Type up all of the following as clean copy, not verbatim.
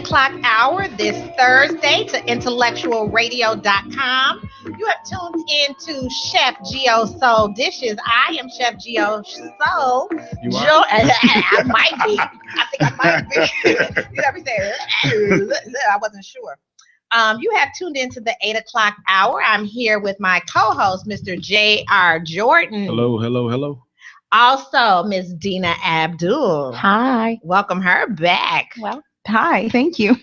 o'clock hour this Thursday to IntellectualRadio.com. You have tuned into Chef Geo Soul Dishes. I am Chef Geo Soul. I might be. I think I might be. You know me say, I wasn't sure. You have tuned into the 8 o'clock hour. I'm here with my co-host, Mr. J.R. Jordan. Hello. Also, Miss Dina Abdul. Hi. Welcome her back. Well, hi. Thank you.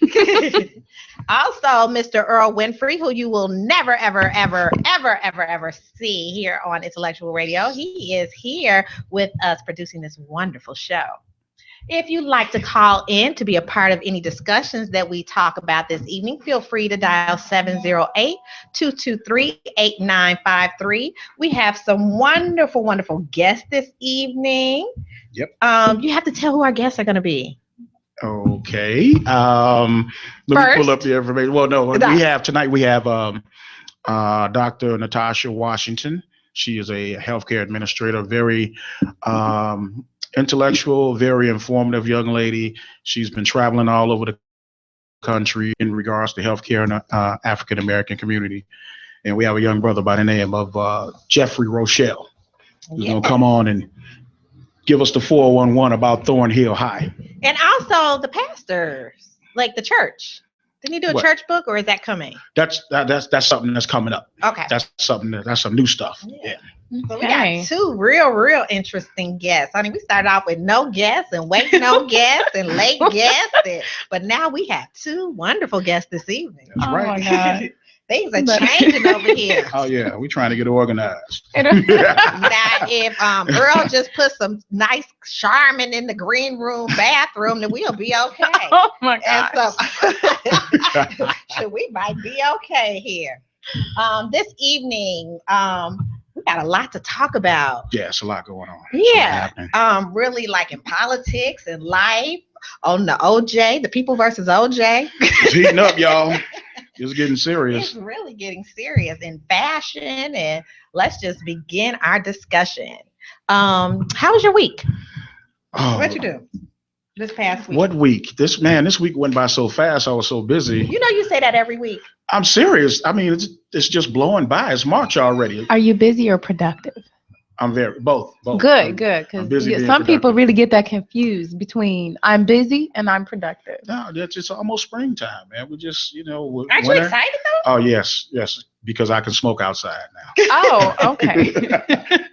Also, Mr. Earl Winfrey, who you will never, ever see here on Intellectual Radio. He is here with us producing this wonderful show. If you'd like to call in to be a part of any discussions that we talk about this evening, feel free to dial 708-223-8953. We have some wonderful guests this evening. Yep. You have to tell who our guests are going to be. Okay. Let me pull up the information. Well, no, we have Dr. Natasha Washington. She is a healthcare administrator, very intellectual, very informative young lady. She's been traveling all over the country in regards to healthcare in the African American community. And we have a young brother by the name of Jeffrey Rochelle, who's going to come on and give us the 411 about Thornhill High. And also the pastors, like the church. Didn't he do a church book, or is that coming? That's something that's coming up. Okay. That's some new stuff. Yeah. So we got two real interesting guests. I mean, we started off with no guests and waiting on guests and late guests, but now we have two wonderful guests this evening. That's right. My God. Things are changing over here. Oh yeah, we're trying to get organized. Now, if Earl just put some nice Charmin in the green room bathroom, then we'll be okay. Oh my God. So we might be okay here. This evening, we got a lot to talk about. Yeah, it's a lot going on. Yeah. Really like in politics and life, on the OJ, the people versus OJ. It's heating up, y'all. It's getting serious. It's really getting serious in fashion, and let's just begin our discussion. How was your week? What'd you do this past week? What week? This week went by so fast. I was so busy. You know, you say that every week. I'm serious. I mean, it's just blowing by. It's March already. Are you busy or productive? I'm both. Good. Because some people really get that confused between I'm busy and I'm productive. No, it's almost springtime, man. We just, Aren't you winter. excited though? Oh yes, because I can smoke outside now. Oh, okay.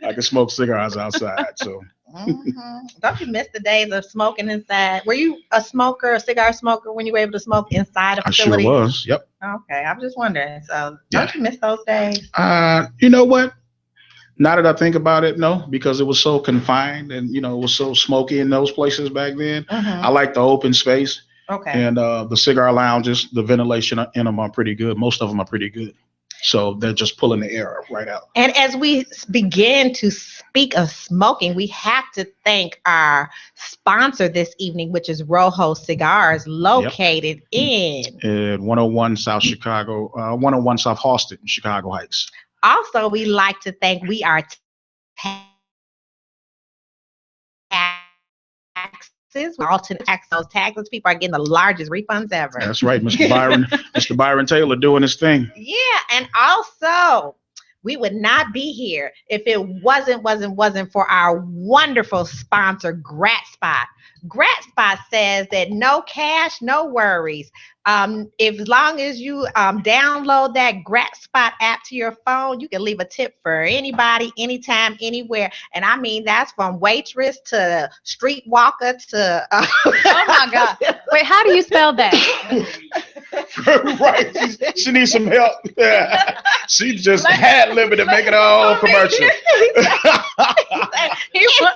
I can smoke cigars outside. So. Mm-hmm. Don't you miss the days of smoking inside? Were you a cigar smoker when you were able to smoke inside a facility? I sure was. Yep. Okay, I'm just wondering. So, don't you miss those days? You know what? Now that I think about it, no, because it was so confined and it was so smoky in those places back then. Mm-hmm. I like the open space. Okay. And the cigar lounges, the ventilation in them are pretty good. Most of them are pretty good. So they're just pulling the air right out. And as we begin to speak of smoking, we have to thank our sponsor this evening, which is Rojo Cigars, located in 101 South Chicago, 101 South Halsted in Chicago Heights. Also, we like to thank We Are Taxes. We're all to tax those taxes. People are getting the largest refunds ever. That's right, Mr. Byron Taylor doing his thing. Yeah, and also we would not be here if it wasn't for our wonderful sponsor, Grat Spot. Grat Spot says that no cash, no worries. As long as you download that Grat Spot app to your phone, you can leave a tip for anybody, anytime, anywhere. And I mean, that's from waitress to streetwalker to. Oh my God! Wait, how do you spell that? Right, she needs some help. She just ad-libbing to make it all commercial. He said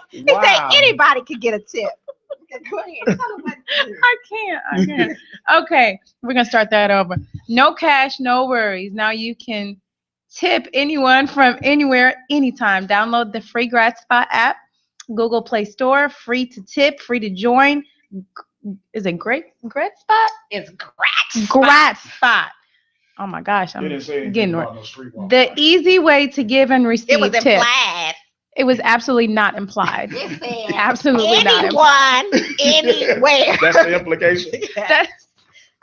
anybody could get a tip. Go ahead. I can't. Okay, we're gonna start that over. No cash, no worries. Now you can tip anyone from anywhere, anytime. Download the free Grat Spot app, Google Play Store, free to tip, free to join. Is it Grat Spot? It's Grat Spot. Oh my gosh, I'm getting the walk. easy way to give and receive tips. It was implied. It was absolutely not implied. It said absolutely not implied. Anyone, anywhere. That's the implication. Yeah.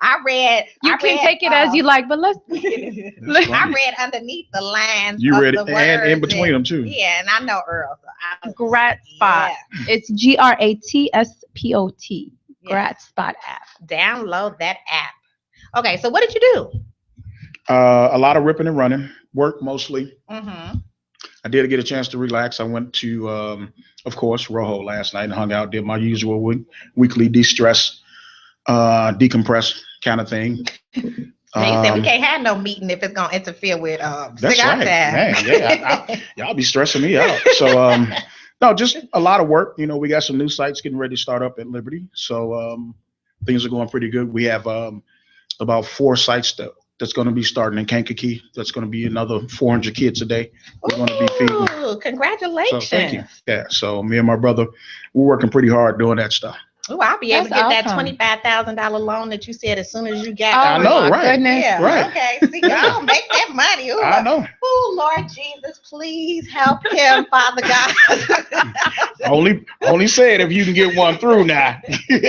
You can take it as you like, but let's. I read underneath the lines. You of read the it and in words between them too. Yeah, and I know Earl. So Grat Spot. Yeah. It's GRATSPOT. Grat Spot app. Download that app. Okay, so what did you do? A lot of ripping and running, work mostly. Mm-hmm. I did get a chance to relax. I went to, of course, Rojo last night and hung out, did my usual weekly de-stress, decompress kind of thing. They said we can't have no meeting if it's gonna interfere with That's cigar right, time. man. Yeah, y'all be stressing me out. So, no, just a lot of work. You know, we got some new sites getting ready to start up at Liberty. So things are going pretty good. We have about 4 sites that's going to be starting in Kankakee. That's going to be another 400 kids a day. We're going to be feeding. Congratulations. So thank you. Yeah. So me and my brother, we're working pretty hard doing that stuff. Oh, I'll be able to get that awesome. $25,000 loan that you said as soon as you got. I know, my right? Goodness. Yeah. Right. Okay. See, y'all make that money. Ooh, I know. Oh, Lord Jesus, please help him, Father God. Only say it if you can get one through now. He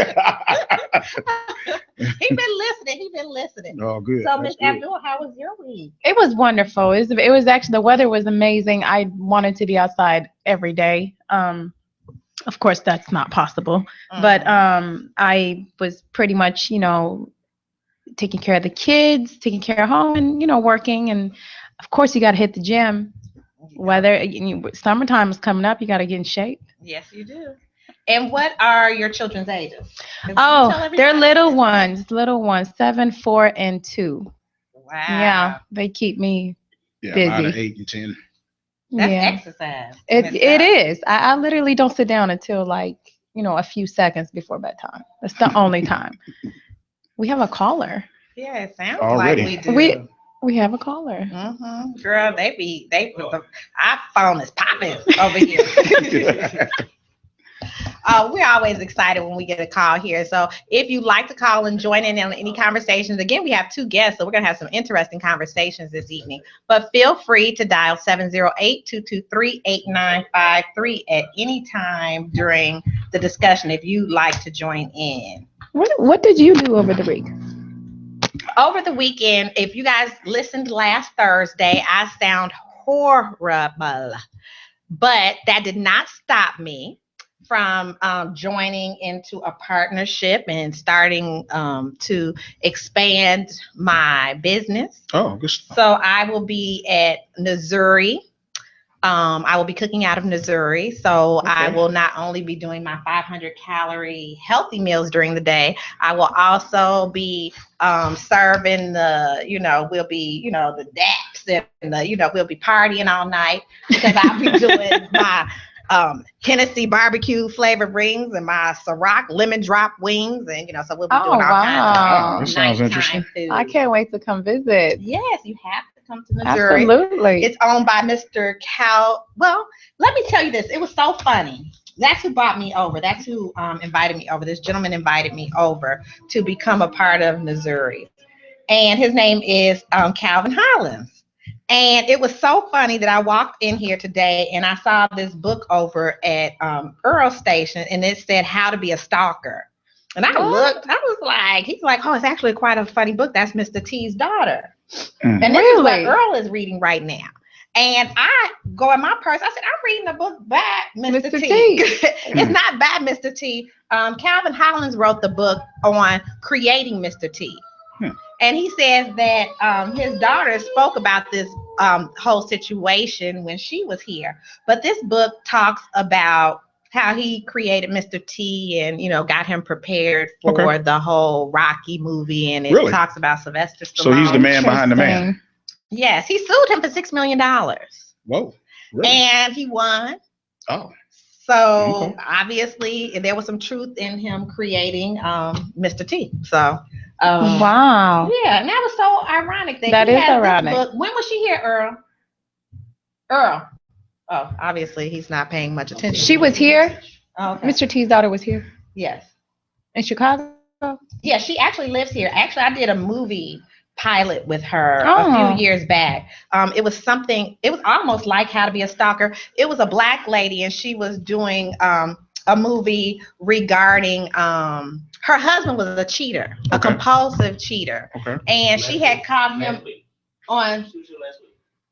been listening. Oh, good. So, That's Miss good. Abdul, how was your week? It was wonderful. It was actually, the weather was amazing. I wanted to be outside every day. Of course, that's not possible. But I was pretty much, taking care of the kids, taking care of home, and working. And of course, you got to hit the gym. Whether summertime is coming up, you got to get in shape. Yes, you do. And what are your children's ages? Oh, they're little ones, 7, 4, and 2. Wow. Yeah, they keep me Yeah, busy. mine are 8 and 10. That's yeah. exercise. It is. I literally don't sit down until a few seconds before bedtime. That's the only time. We have a caller. Yeah, it sounds Already. like we do. We have a caller. Mm-hmm. Girl, our phone is popping over here. We're always excited when we get a call here. So if you'd like to call and join in on any conversations, again, we have 2 guests, so we're going to have some interesting conversations this evening. But feel free to dial 708-223-8953 at any time during the discussion if you'd like to join in. What did you do over the week? Over the weekend, if you guys listened last Thursday, I sound horrible. But that did not stop me from joining into a partnership and starting to expand my business. Oh, good stuff. So I will be at Missouri. I will be cooking out of Missouri. So Okay. I will not only be doing my 500-calorie healthy meals during the day, I will also be serving we'll be, the daps and we'll be partying all night because I'll be doing my Hennessy barbecue flavored wings and my Ciroc lemon drop wings, and so we'll be doing all wow. kinds of That sounds nighttime interesting. food. I can't wait to come visit. Yes, you have to come to Missouri. Absolutely. It's owned by Mr. Cal. Well, let me tell you this. It was so funny. That's who brought me over. That's who invited me over. This gentleman invited me over to become a part of Missouri, and his name is Calvin Hollins. And it was so funny that I walked in here today and I saw this book over at Earl Station, and it said How to Be a Stalker. And I looked, I was like, he's like, oh, it's actually quite a funny book. That's Mr. T's daughter. And this is what Earl is reading right now. And I go in my purse. I said, I'm reading a book by Mr. T. It's not by Mr. T. Calvin Hollins wrote the book on creating Mr. T. And he says that his daughter spoke about this whole situation when she was here. But this book talks about how he created Mr. T and, got him prepared for the whole Rocky movie. And it talks about Sylvester Stallone. So he's the man behind the man. Yes, he sued him for $6 million. Whoa. Really? And he won. Oh. So obviously there was some truth in him creating Mr. T. So wow. Yeah, and that was so ironic. That is ironic. When was she here, Earl? Earl. Oh, obviously he's not paying much attention. She was here. Oh, okay. Mr. T's daughter was here. Yes. In Chicago? Yeah, she actually lives here. Actually, I did a movie pilot with her a few years back. It was almost like How to Be a Stalker. It was a Black lady, and she was doing a movie regarding her husband was a cheater, a compulsive cheater. Okay. And she had caught him on.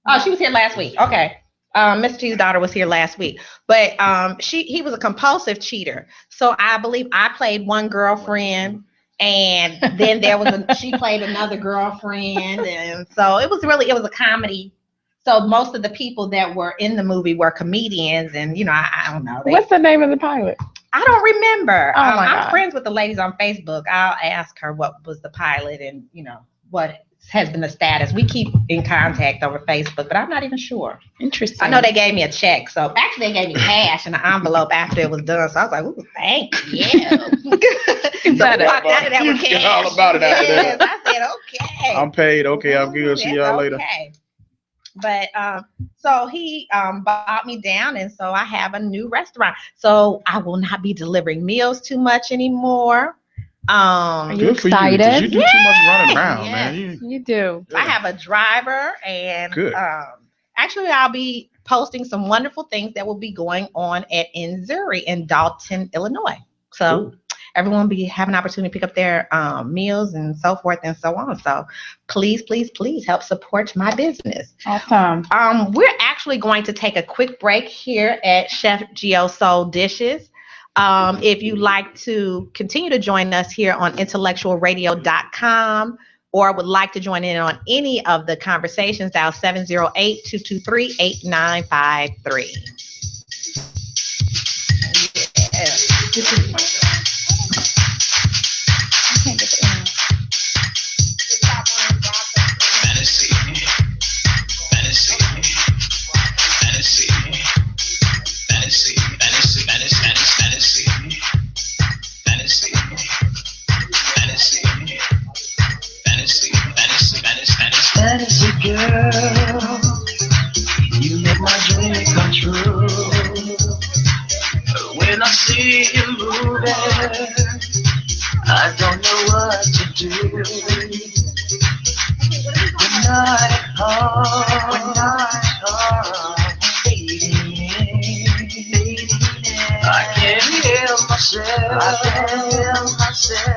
Oh, she was here last week. Okay. Mr. T's daughter was here last week, but he was a compulsive cheater. So I believe I played one girlfriend, and then she played another girlfriend, and so it was a comedy. So most of the people that were in the movie were comedians, and I don't know. What's the name of the pilot? I don't remember. Oh my I'm God. friends with the ladies on Facebook. I'll ask her what was the pilot and what has been the status. We keep in contact over Facebook, but I'm not even sure. Interesting. I know they gave me a check. So actually they gave me cash in an envelope after it was done. So I was like, ooh, thank you. So I walked out of that with cash. All about it after that. Yes, I said, okay. I'm paid. Okay, I'm good. See y'all later. Okay. But so he bought me down, and so I have a new restaurant. So I will not be delivering meals too much anymore. Are you Good for excited? you. You do too much running around, man. You do. I have a driver, and Good. actually I'll be posting some wonderful things that will be going on at Inzuri in Dalton, Illinois. So everyone will be having an opportunity to pick up their meals and so forth and so on. So please, please, please help support my business. Awesome. We're actually going to take a quick break here at Chef Geo Soul Dishes. If you'd like to continue to join us here on IntellectualRadio.com or would like to join in on any of the conversations, dial 708-223-8953. Fantasy girl, you make my dream come true. When I see you moving, I don't know what to do. When night fading in, I can't help myself.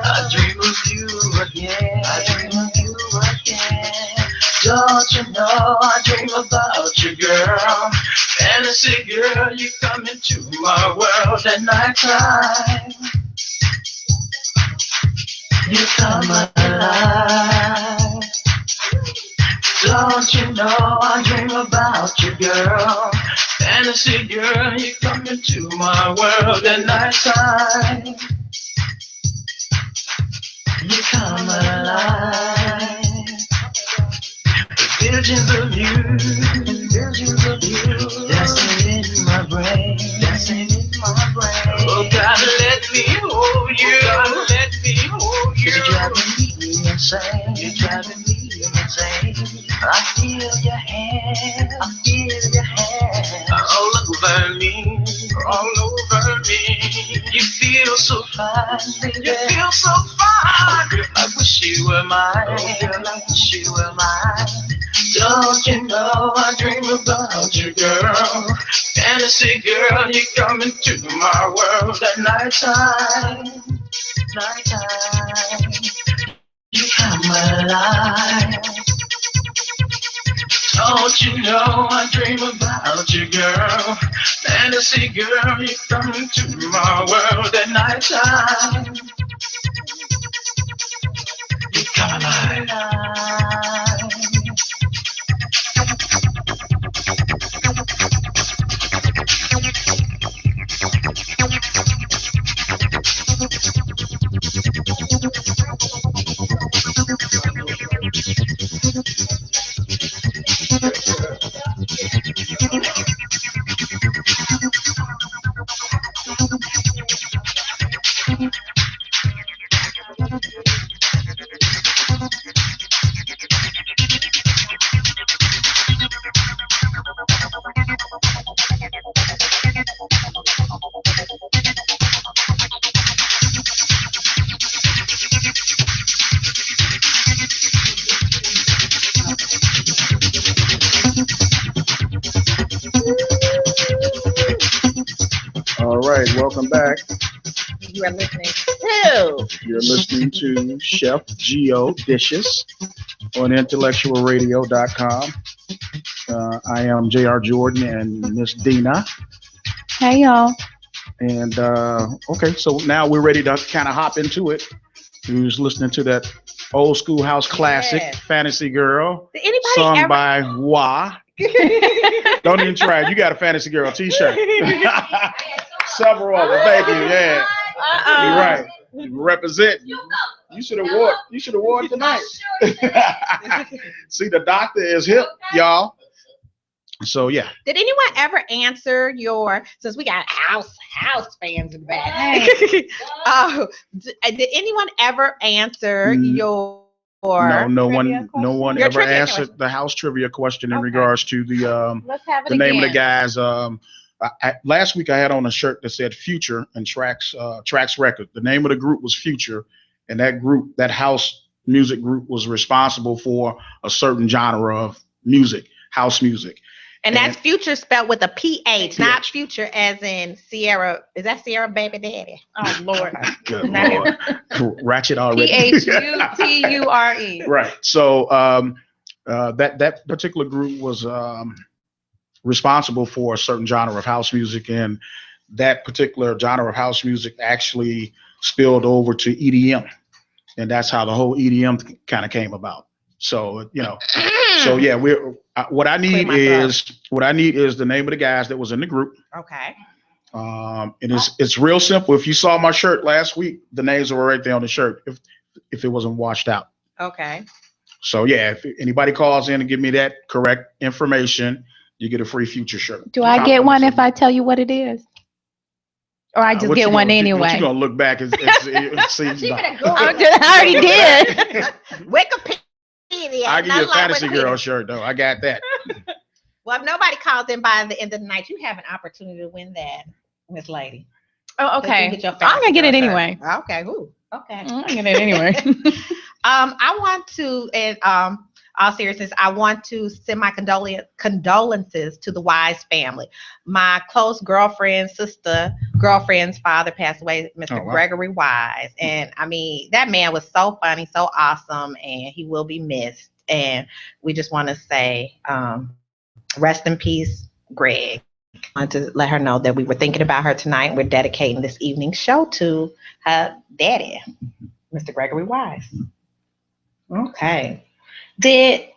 I dream of you again. Don't you know I dream about you, girl? Fantasy girl, you come into my world at nighttime. You come alive. Don't you know I dream about you, girl? Fantasy girl, you come into my world at nighttime. You come alive. Visions of you, dancing in my brain, Oh, gotta let me hold you, You're driving me insane, I feel your hand, all over me. You feel so fine, baby. I wish you were mine, Don't you know I dream about you, girl? Fantasy girl, you come into my world at nighttime. You come alive. Don't you know I dream about you, girl? Fantasy girl, you come into my world at nighttime. You come alive. right, welcome back. You are listening to. You're listening to Chef Geo Dishes on IntellectualRadio.com. I am J.R. Jordan and Miss Dina. Hey, y'all. And okay, so now we're ready to kind of hop into it. We was listening to that old schoolhouse classic, Yes. Fantasy Girl, Did anybody sung ever? by Wah. Don't even try it. You got a Fantasy Girl t-shirt. Several of them. Thank you. Yeah. You're right. You represent. You should have wore. You should have worn it tonight. See, the doctor is hip, y'all. So yeah. Did anyone ever answer your? Since we got house fans in the back. Did anyone ever answer your? No trivia one Your ever trivia answered question. the house trivia question in Okay. regards to the Let's have it the name again. of the guys. Last week I had on a shirt that said Future and Tracks Record. The name of the group was Future, and that group, that house music group, was responsible for a certain genre of music, house music. And that's Future spelled with a PH, not PH. Future as in Sierra. Is that Sierra Baby Daddy? Oh, Lord. Good Not Lord. Ratchet already. Phuture. Right. So that particular group was responsible for a certain genre of house music, and that particular genre of house music actually spilled over to EDM, and that's how the whole EDM kind of came about. So so yeah, what I need is the name of the guys that was in the group. Okay. And it's real simple. If you saw my shirt last week, the names were right there on the shirt. If it wasn't washed out. Okay. So yeah, if anybody calls in and give me that correct information, you get a free Future shirt. Do I get one if I tell you what it is? Or I just What get you one gonna- anyway? What you gonna look back and see? She No. better Google I it. already did. Wikipedia. I give you a not like Fantasy Girl Wikipedia. shirt though. I got that. Well, if nobody calls in by the end of the night, you have an opportunity to win that, Miss Lady. Oh, So you can okay. get your I'm Fantasy gonna get it Girl anyway. shirt. Okay. Ooh. Okay. I'm gonna get it anyway. I want to, in all seriousness, I want to send my condolences to the Wise family. My close girlfriend's father passed away, Mr. Oh, wow. Gregory Wise. And I mean, that man was so funny, so awesome, and he will be missed. And we just want to say, rest in peace, Greg. I want to let her know that we were thinking about her tonight. We're dedicating this evening's show to her daddy, Mr. Gregory Wise. Okay.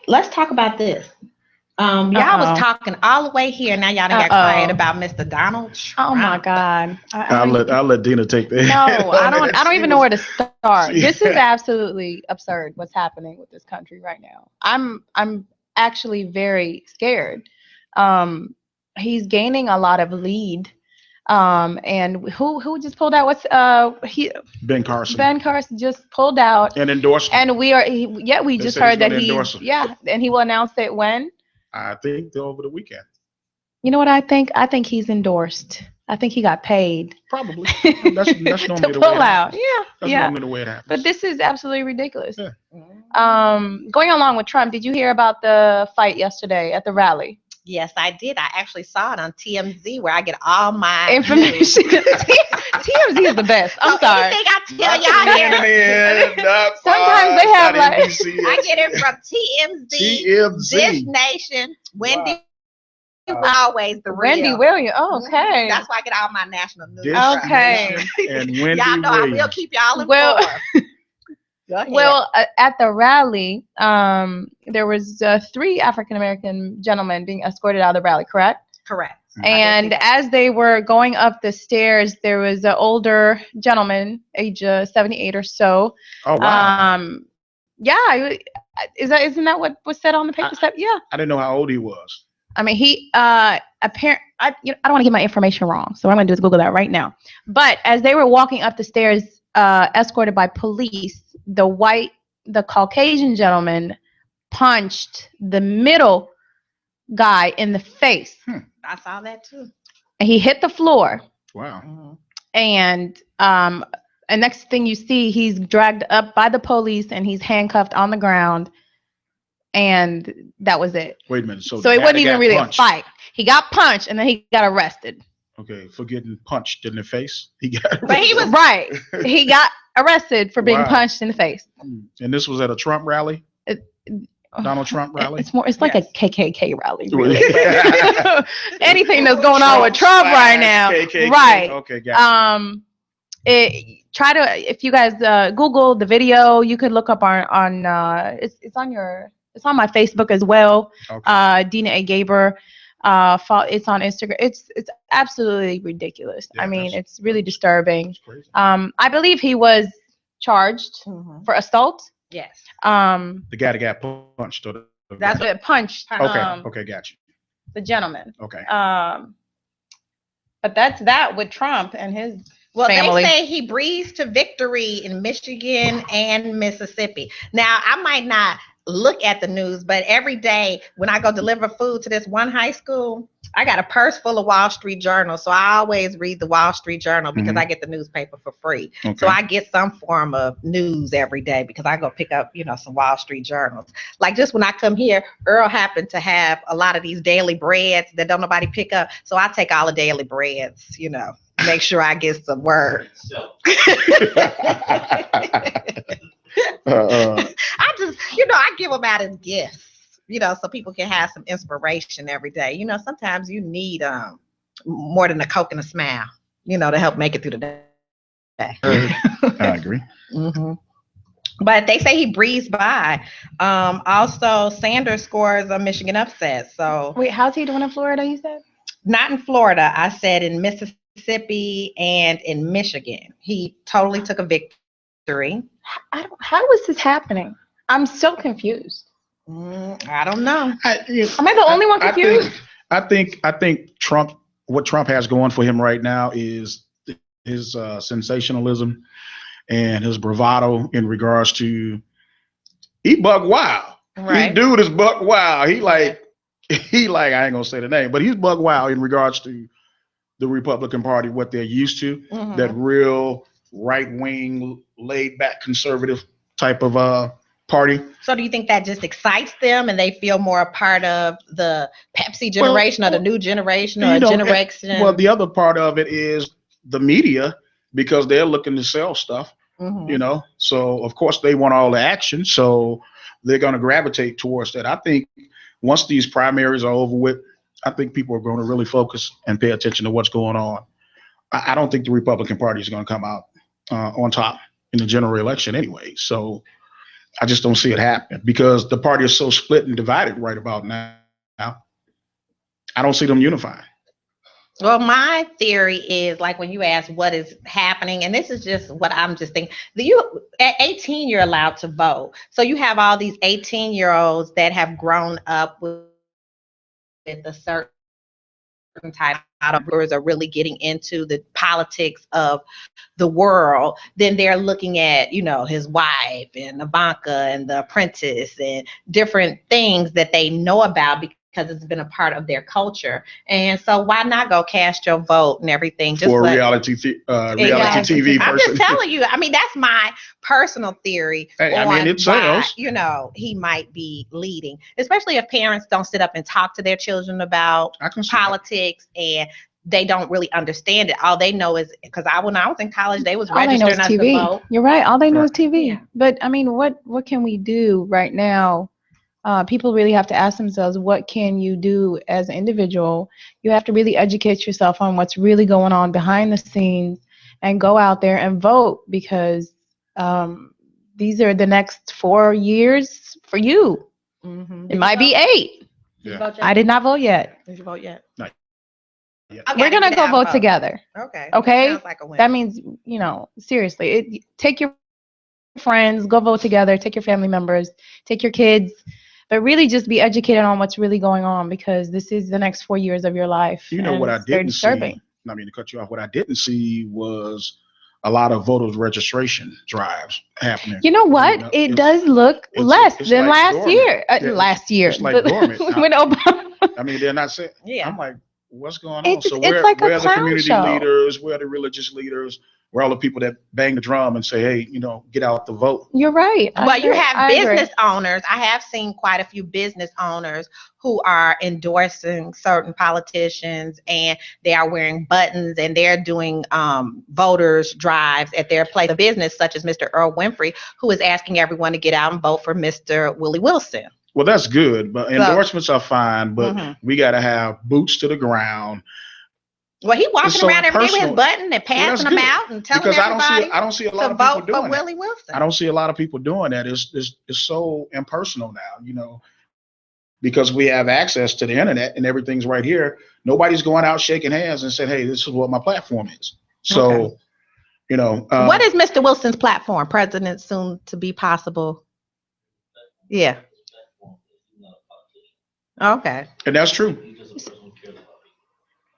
Let's talk about this. Y'all was talking all the way here. Now y'all done got quiet about Mr. Donald Trump. Oh my God. I'll let Dina take that. No, I don't even know where to start. This is absolutely absurd what's happening with this country right now. I'm actually very scared. He's gaining a lot of lead. And who just pulled out? Ben Carson. Ben Carson just pulled out. And endorsed him. And we just heard that and he will announce it when? I think over the weekend. You know what I think? I think he's endorsed. I think he got paid. Probably. That's normally to the way pull it out. happens. That's Yeah. normally the way it happens. But this is absolutely ridiculous. Yeah. Going along with Trump, did you hear about the fight yesterday at the rally? Yes, I did. I actually saw it on TMZ where I get all my Information. TMZ is the best. I'm sorry. Anything I tell y'all here, Sometimes they have like I get it from TMZ, Dish Nation, Wendy. Always the real. Wendy Williams. Oh, okay. That's why I get all my national news. Dish Okay. And Wendy Y'all know I will Williams. keep y'all informed. Well, Go ahead. Well, at the rally, there was 3 African-American gentlemen being escorted out of the rally, correct? Correct. And as they were going up the stairs, there was an older gentleman, age 78 or so. Oh wow! Yeah, isn't that what was said on the paper? Yeah. I didn't know how old he was. I mean, he I don't want to get my information wrong, so what I'm gonna do is Google that right now. But as they were walking up the stairs, escorted by police, the Caucasian gentleman punched the middle guy in the face. I saw that too. And he hit the floor. Wow. Mm-hmm. And next thing you see, he's dragged up by the police and he's handcuffed on the ground. And that was it. Wait a minute. So it wasn't even really punched. a fight. He got punched and then he got arrested. Okay, for getting punched in the face. He got But he was Right. He got arrested for being Wow. punched in the face. And this was at a Trump rally, Donald Trump rally. It's like Yes. a KKK rally, Really? really. Anything that's going on with Trump right now, KKK. right? Okay, gotcha. If you guys Google the video, you could look up on it's on my Facebook as well. Okay. Dina A. Gaber. It's on Instagram. It's absolutely ridiculous. Yeah, I mean, that's- it's really disturbing. It's crazy. I believe he was charged for assault. Yes. The guy that got punched. Or That's It punched okay. Okay, gotcha. the gentleman. Okay. But that's that with Trump and his Well, family. they say he breezed to victory in Michigan and Mississippi. Now, I might not look at the news, but every day when I go deliver food to this one high school, I got a purse full of Wall Street Journal. So I always read the Wall Street Journal because I get the newspaper for free. Okay. So I get some form of news every day because I go pick up, some Wall Street Journals. Like just when I come here, Earl happened to have a lot of these daily breads that don't nobody pick up. So I take all the daily breads, make sure I get some words. I just, I give them out as gifts, so people can have some inspiration every day. Sometimes you need more than a Coke and a smile, to help make it through the day. I agree. Mm-hmm. But they say he breezed by. Also, Sanders scores a Michigan upset. So Wait, how's he doing in Florida, you said? not in Florida. I said in Mississippi and in Michigan. He totally took a victory. How is this happening? I'm so confused. I don't know. Am I the only one confused? I think Trump. What Trump has going for him right now is his sensationalism and his bravado in regards to he buck wild. Right. This dude is buck wild. He like I ain't gonna say the name, but he's buck wild in regards to the Republican Party, what they're used to, that real right wing, laid back conservative type of party. So do you think that just excites them and they feel more a part of the Pepsi generation or the new generation or generation? Well, the other part of it is the media, because they're looking to sell stuff, so of course they want all the action. So they're going to gravitate towards that. I think once these primaries are over with, I think people are going to really focus and pay attention to what's going on. I don't think the Republican Party is going to come out on top in the general election anyway. So I just don't see it happening because the party is so split and divided right about now. I don't see them unifying. Well, my theory is like when you ask what is happening, and this is just what I'm just thinking. At 18, you're allowed to vote. So you have all these 18-year-olds that have grown up with a certain type of viewers are really getting into the politics of the world. Then they're looking at, his wife and Ivanka and The Apprentice and different things that they know about because it's been a part of their culture. And so why not go cast your vote and everything? Just for a reality TV person. I'm just telling you. I mean, that's my personal theory on it why, sells. he might be leading, especially if parents don't sit up and talk to their children about politics and they don't really understand it. All they know is because when I was in college, they was registering us to vote. You're right. All they know is TV. Yeah. But I mean, what can we do right now? People really have to ask themselves, what can you do as an individual? You have to really educate yourself on what's really going on behind the scenes and go out there and vote because these are the next 4 years for you. Mm-hmm. It might be 8. Yeah. I did not vote yet. Did you vote yet? Not yet. Okay, we're going to go vote together. Okay. Sounds like a win. That means, seriously, take your friends, go vote together, take your family members, take your kids. But really just be educated on what's really going on because this is the next 4 years of your life. What I didn't see, I mean to cut you off, what I didn't see was a lot of voters registration drives happening. You know what? It does look less than like last year. Last year. It's like dormant. With Obama. I mean, they're not saying, yeah. I'm like, what's going on? So it's like where are the clown community show. leaders? Where are the religious leaders? Where all the people that bang the drum and say, hey, get out the vote. You're right. Well, you have business owners. I have seen quite a few business owners who are endorsing certain politicians, and they are wearing buttons, and they're doing voters drives at their place of business, such as Mr. Earl Winfrey, who is asking everyone to get out and vote for Mr. Willie Wilson. Well, that's good, but endorsements are fine, but we got to have boots to the ground. Well, he walking around every day with his button and passing them out and telling everybody I don't see a lot of vote people doing for Willie Wilson. I don't see a lot of people doing that. It's so impersonal now, because we have access to the internet and everything's right here. Nobody's going out shaking hands and saying, hey, this is what my platform is. So, what is Mr. Wilson's platform? President soon to be possible. Yeah. Okay. And that's true.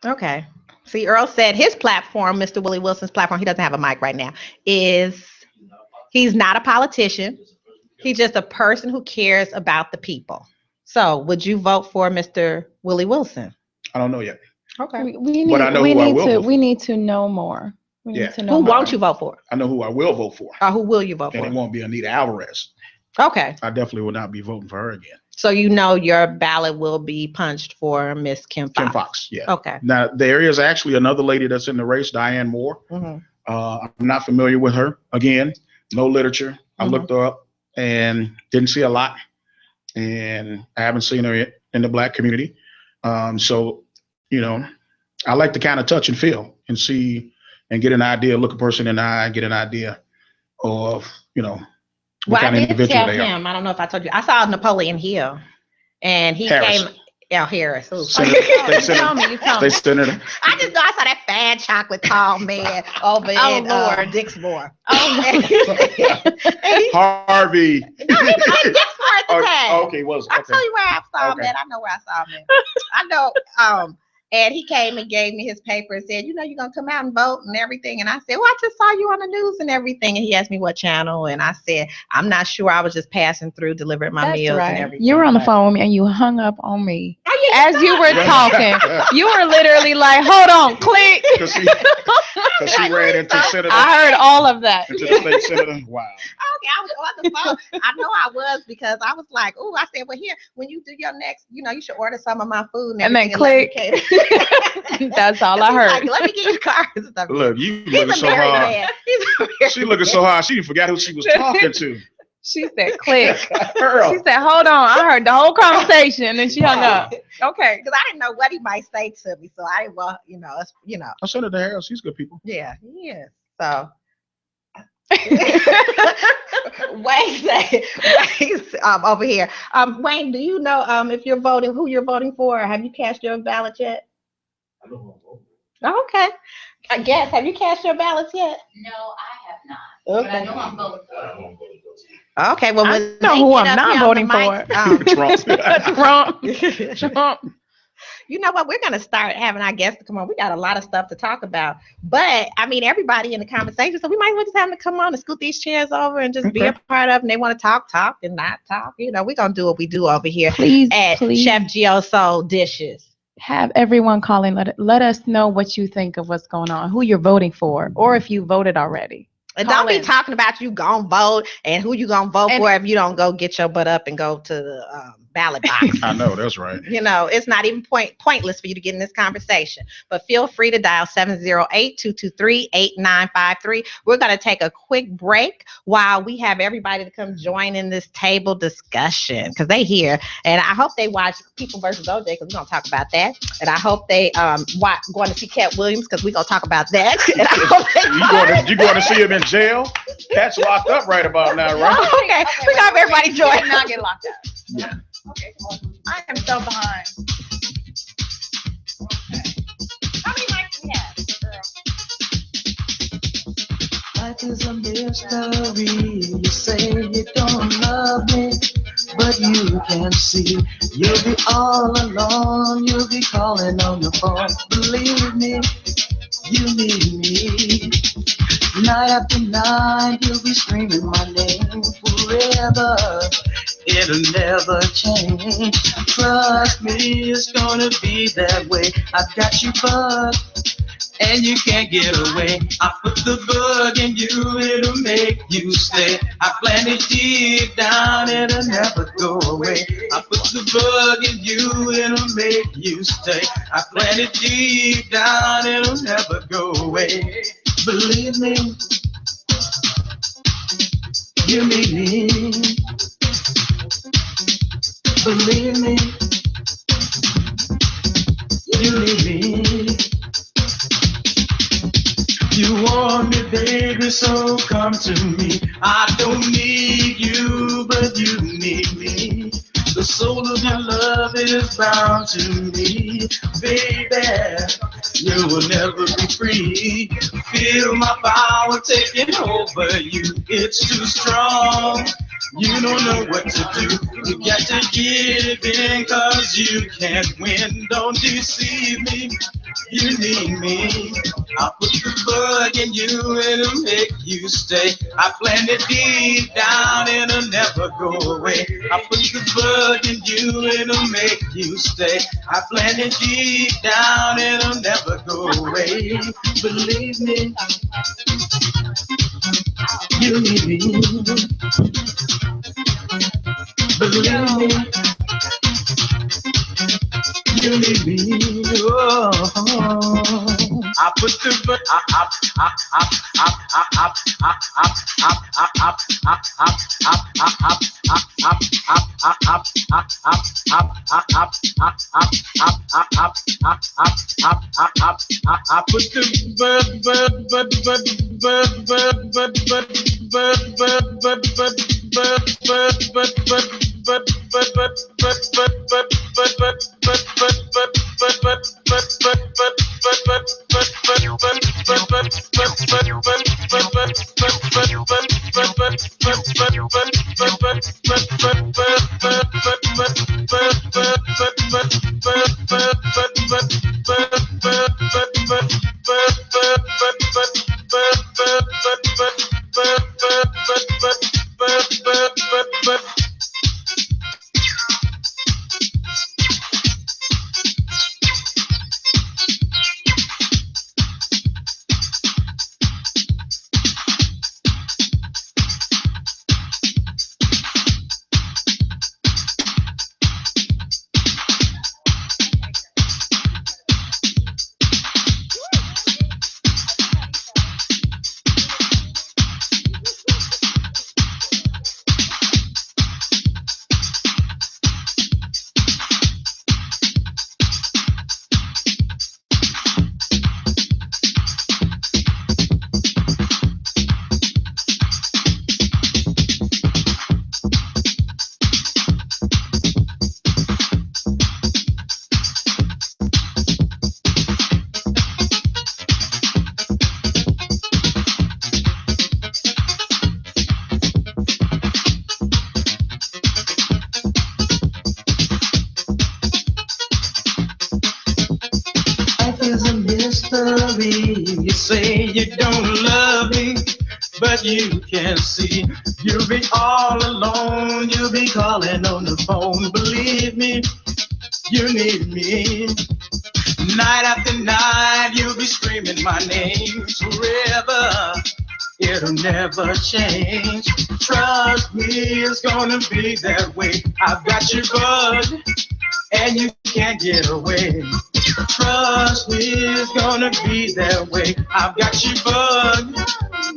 Okay. See, Earl said his platform, Mr. Willie Wilson's platform, he doesn't have a mic right now, is he's not a politician. He's just a person who cares about the people. So would you vote for Mr. Willie Wilson? I don't know yet. Okay. We need to know more. We need to know who more. won't you vote for? I know who I will vote for. Who will you vote for? And it won't be Anita Alvarez. Okay. I definitely will not be voting for her again. So your ballot will be punched for Miss Kim Foxx. Kim Foxx, yeah. Okay. Now, there is actually another lady that's in the race, Diane Moore. Mm-hmm. I'm not familiar with her. Again, no literature. I looked her up and didn't see a lot. And I haven't seen her in the Black community. So, I like to kind of touch and feel and see and get an idea, look a person in the eye and get an idea of, what kind of individual they are. I don't know if I told you. I saw Napoleon Hill, and he Harris. came. Harris. You told me. They sent her. I just know I saw that fat chocolate tall man over in Dixmoor. Harvey. No, he was in Dixmoor at the time. Okay, I'll tell you where I saw him at. I know where I saw him at. I know. And he came and gave me his paper and said, you're going to come out and vote and everything. And I said, well, I just saw you on the news and everything. And he asked me what channel. And I said, I'm not sure. I was just passing through, delivering my meals and everything. You were on the phone with me and you hung up on me. As you were talking, you were literally like, hold on, click. Because she ran into Senator. I heard all of that. Into the state senator. Wow. Okay, I was on the phone. I know I was because I was like, oh, I said, well, here, when you do your next, you should order some of my food. And then click. That's all I heard. Like, let me get your cards and stuff. Look, you looking so hard. She looking so hard. She forgot who she was talking to. She said, click. She said, hold on. I heard the whole conversation. And then she hung up. Okay. Because I didn't know what he might say to me. So I didn't, I sent her to Harris. He's good people. Yeah, he is. So. Wayne over here. Wayne, do you know if you're voting, who you're voting for? Have you cast your ballot yet? I know who I'm voting for. Okay. I guess. Have you cast your ballots yet? No, I have not. Okay. But I know I'm voting for. I won't vote for those. Okay. Well, I know who I'm not voting for. Trump. You know what? We're going to start having our guests to come on. We got a lot of stuff to talk about. But, everybody in the conversation, so we might as well just have them to come on and scoot these chairs over and just be a part of them. They want to talk and not talk. We're going to do what we do over here at Chef Geo Dishes. Have everyone call in. Let us know what you think of what's going on, who you're voting for, or if you voted already. And don't be talking about you going to vote and who you going to vote for if you don't go get your butt up and go to the ballot box. I know, that's right. It's not even pointless for you to get in this conversation. But feel free to dial 708-223-8953. We're going to take a quick break while we have everybody to come join in this table discussion because they here. And I hope they watch People versus OJ because we're going to talk about that. And I hope they going to see Cat Williams because we're going to talk about that. And I hope you going to see him in jail? Cat's locked up right about now, right? Okay. We got everybody join. Not get locked up. Yeah. Okay, I am so behind. How many mics do we have, girl? Life is a mystery. You say you don't love me, but you can see you'll be all alone. You'll be calling on your phone. Believe me, you need me. Night after night, you'll be screaming my name forever. It'll never change. Trust me, it's gonna be that way. I've got you bugged. and you can't get away. I put the bug in you, it'll make you stay. I plant it deep down, it'll never go away. I put the bug in you, it'll make you stay. I plant it deep down, it'll never go away. Believe me, you need me. Believe me, you need me. You want me, baby, so come to me. I don't need you, but you need me. The soul of your love is bound to me, baby. You will never be free. Feel my power taking over you. It's too strong. You don't know what to do. You got to give in, 'cause you can't win. Don't deceive me. You need me. I'll put the bug in you, it'll make you stay. I plant it deep down, it'll never go away. I put the bug in you, it'll make you stay. I plant it deep down, it'll never go away. Believe me, you need me. Believe me, you need me. Oh. I put the You say you don't love me, but you can see you'll be all alone. You'll be calling on the phone. Believe me, you need me. Night after night, you'll be screaming my name forever. It'll never change. Trust me, it's gonna be that way. I've got your bug, and you can't get away. Trust me, it's gonna be that way. I've got your bug,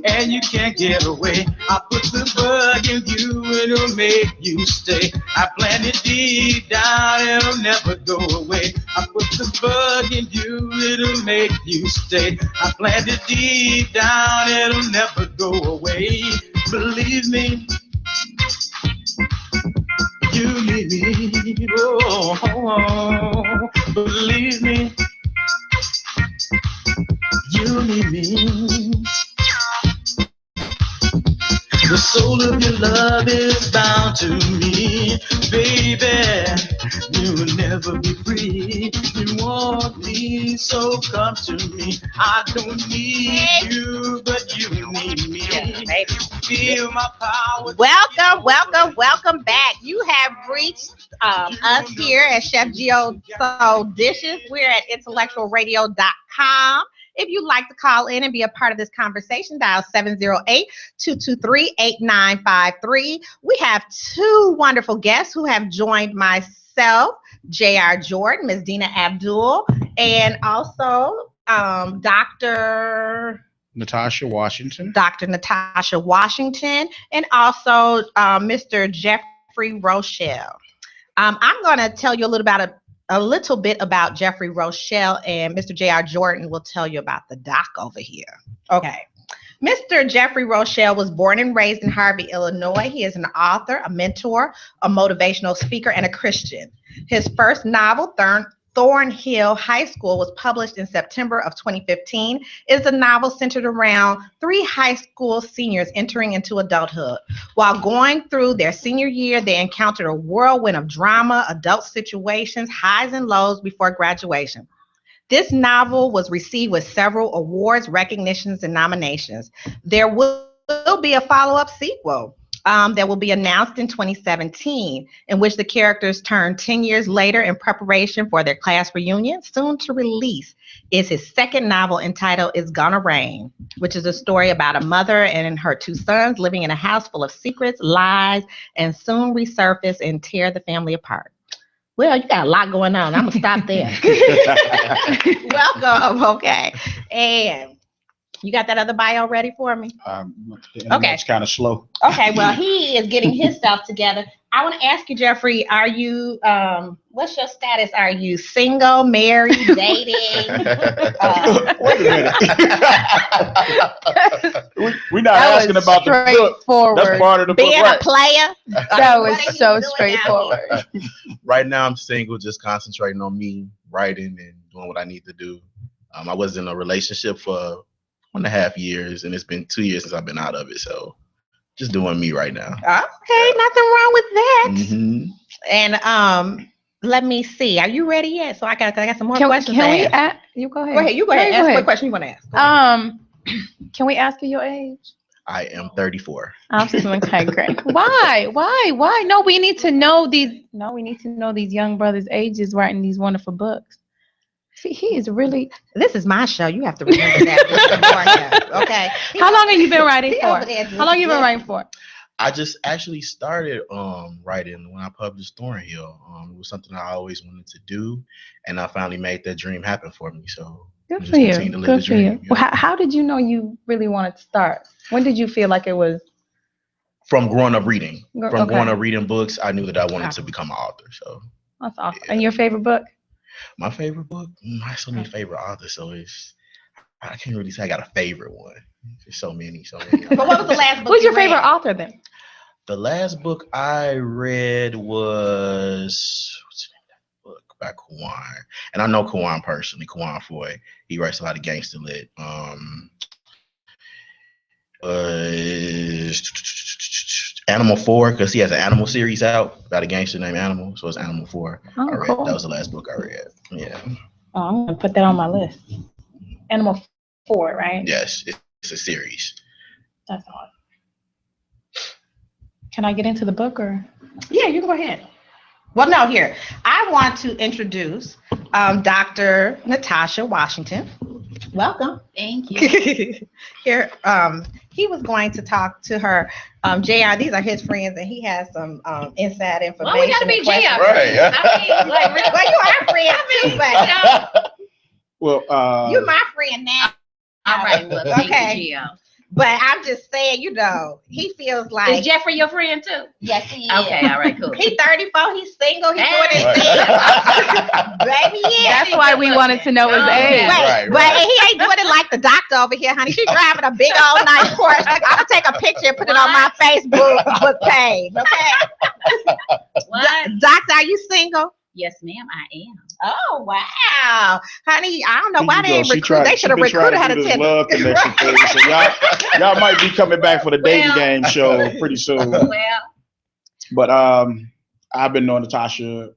and you can't get away. I put the bug in you, it'll make you stay. I plant it deep down, it'll never go away. I put the bug in you, it'll make you stay. I plant it deep down, it'll never go away. Believe me, you need me. Oh, believe me, you need me. The soul of your love is bound to me, baby. You will never be free. You want me, so come to me. I don't need you, but you need me. Feel my power. Welcome back. You have reached us here at Chef Geo Dishes. We're at IntellectualRadio.com. If you'd like to call in and be a part of this conversation, dial 708-223-8953. We have two wonderful guests who have joined myself, J.R. Jordan, Ms. Dina Abdul, and also Dr. Natasha Washington. Dr. Natasha Washington, and also Mr. Jeffrey Rochelle. I'm going to tell you a little bit about Jeffrey Rochelle, and Mr. J.R. Jordan will tell you about the doc over here. Okay. Mr. Jeffrey Rochelle was born and raised in Harvey, Illinois. He is an author, a mentor, a motivational speaker, and a Christian. His first novel, Thornhill High School, was published in September of 2015. It is a novel centered around 3 high school seniors entering into adulthood. While going through their senior year, they encountered a whirlwind of drama, adult situations, highs and lows before graduation. This novel was received with several awards, recognitions, and nominations. There will be a follow-up sequel that will be announced in 2017, in which the characters turn 10 years later in preparation for their class reunion. Soon to release is his second novel entitled It's Gonna Rain, which is a story about a mother and her 2 sons living in a house full of secrets, lies, and soon resurface and tear the family apart. Well, you got a lot going on. I'm gonna stop there. Welcome. Okay. And you got that other bio ready for me? Okay. It's kind of slow. Okay, well, he is getting his stuff together. I want to ask you, Jeffrey, are you, what's your status? Are you single, married, dating? Wait a minute. We're not asking about the book. That's part of the book. Being a player? That was so straightforward. Right now, I'm single, just concentrating on me, writing and doing what I need to do. I was in a relationship for 1.5 years, and it's been 2 years since I've been out of it. So just doing me right now. Okay, nothing wrong with that. Mm-hmm. And let me see. Are you ready yet? So I got some more questions. Can we ask? You go ahead. You go ahead. Ask what question you want to ask. Can we ask you your age? I am 34. Okay, great. Why? No, we need to know these. No, we need to know these young brothers' ages writing these wonderful books. See, he is really. This is my show. You have to remember that. Okay. How long have you been writing for? How long have you been writing for? I just actually started writing when I published Thornhill. It was something I always wanted to do, and I finally made that dream happen for me. So good for you. Good for you. Well, how did you know you really wanted to start? When did you feel like it was? From growing up reading. Growing up reading books, I knew that I wanted to become an author. So that's awesome. Yeah. And your favorite book? My favorite book? I have so many favorite authors, so I can't really say I got a favorite one. There's so many. But what was the last book? Who's your favorite author then? The last book I read was what's the name of that book by Kawan, and I know Kawan personally. Kawan Foy. He writes a lot of gangster lit. Animal 4, because he has an animal series out about a gangster named Animal, so it's Animal 4. Oh, I read. Cool. That was the last book I read. Yeah. Oh, I'm gonna put that on my list. Animal 4, right? Yes, it's a series. That's awesome. Can I get into the book or? Yeah, you go ahead. Well, no, here. I want to introduce Dr. Natasha Washington. Welcome. Thank you. Here, he was going to talk to her. JR, these are his friends, and he has some inside information. Well, we gotta be JR. Right. I mean, like, really, well, you are friends too, but Well, you're my friend now. all right. Well, thank Okay. you, Geo. But I'm just saying, he feels like. Is Jeffrey your friend too? Yes, he is. Okay, all right, cool. He's 34. He's single. He's doing his Hey. thing. Baby, yeah. That's why we wanted to know his age. Right. But he ain't doing it like the doctor over here, honey. She's driving a big old nice Porsche. I'm gonna take a picture and put it on my Facebook page. Okay. What? Doctor, are you single? Yes, ma'am, I am. Oh wow, honey. I don't know why they ain't She recruited. They should have recruited her to this tell. love connection for you. So y'all might be coming back for the dating Well. game show pretty soon. Well, But I've been knowing Natasha.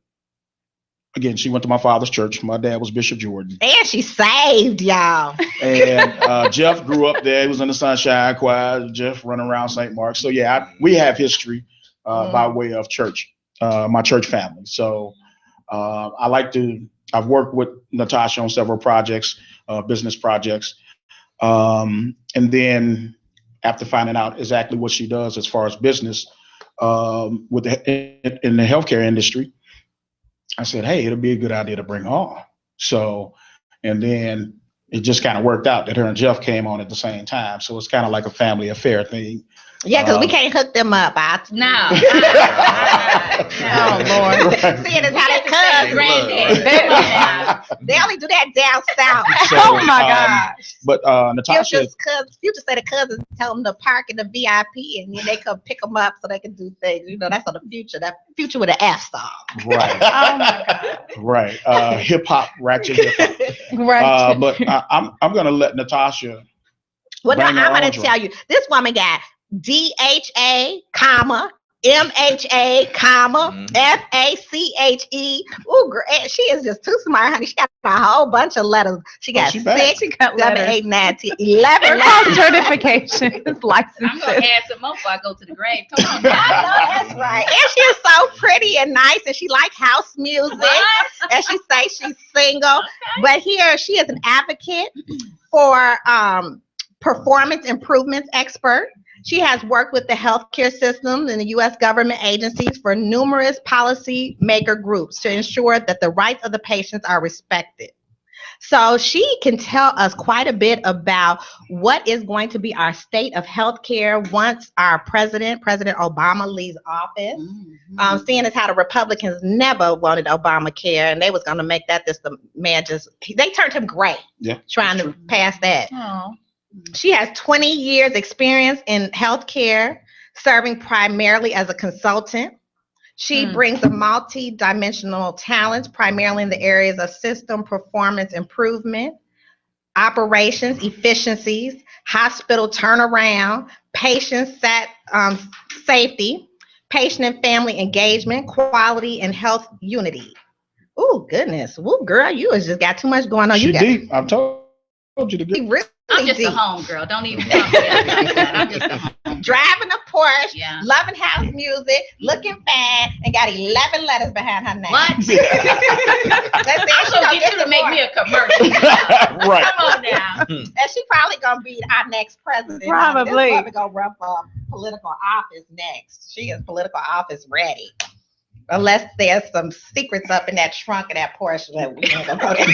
Again, she went to my father's church. My dad was Bishop Jordan. And she saved y'all. And Jeff grew up there. He was in the Sunshine Choir. Jeff running around St. Mark's. So yeah, we have history by way of church, my church family. So I like to I've worked with Natasha on several projects, business projects. And then after finding out exactly what she does as far as business in the healthcare industry, I said, hey, it'll be a good idea to bring her on. So, and then it just kind of worked out that her and Jeff came on at the same time. So it's kind of like a family affair thing. Yeah, because we can't hook them up. No. Oh, Lord. Right. Seeing as how they cousins. They only do that down south. So, Oh, my God. But Natasha, Future said the cousins tell them to park in the VIP and then they come pick them up so they can do things. You know, that's on the future. That future with an F song. right, Oh, my God. right, hip hop, ratchet hip hop. Right. But I'm gonna let Natasha. Well, no, bring her I'm going own to tell you, this woman got DHA, comma, MHA, comma, FACHE. Ooh, girl, she is just too smart, honey. She got a whole bunch of letters. She got she bad. 6, She got 7, letters. 8, 9, 10, 11 They're letters. called certifications, I'm licenses. gonna add some more before I go to the grave. Come on, I know that's right. And she is so pretty and nice, and she like house music. What? And she say she's single. But here she is an advocate for performance improvements expert. She has worked with the healthcare system and the U.S. government agencies for numerous policy maker groups to ensure that the rights of the patients are respected. So she can tell us quite a bit about what is going to be our state of healthcare once our President Obama leaves office. Seeing as how the Republicans never wanted Obamacare and they was going to make that this the man they turned him gray. Yeah. Trying to pass that. Oh. She has 20 years experience in healthcare, serving primarily as a consultant. She brings a multi-dimensional talent, primarily in the areas of system performance improvement, operations efficiencies, hospital turnaround, patient safety, patient and family engagement, quality and health unity. Oh, goodness. Woo, girl, you has just got too much going on. She You got deep. I've told you to get. really I'm just deep. a home girl. Don't even come here. I'm just a home. Driving a Porsche, Yeah. loving house music, looking fine, and got 11 letters behind her name. What? That's it. I'm She gonna gonna get you to make me a commercial. Right. Come on now. and she probably gonna be our next president. Probably. This woman gonna run for political office next. She is political office ready. Unless there's some secrets up in that trunk of that Porsche that we ain't gonna go there.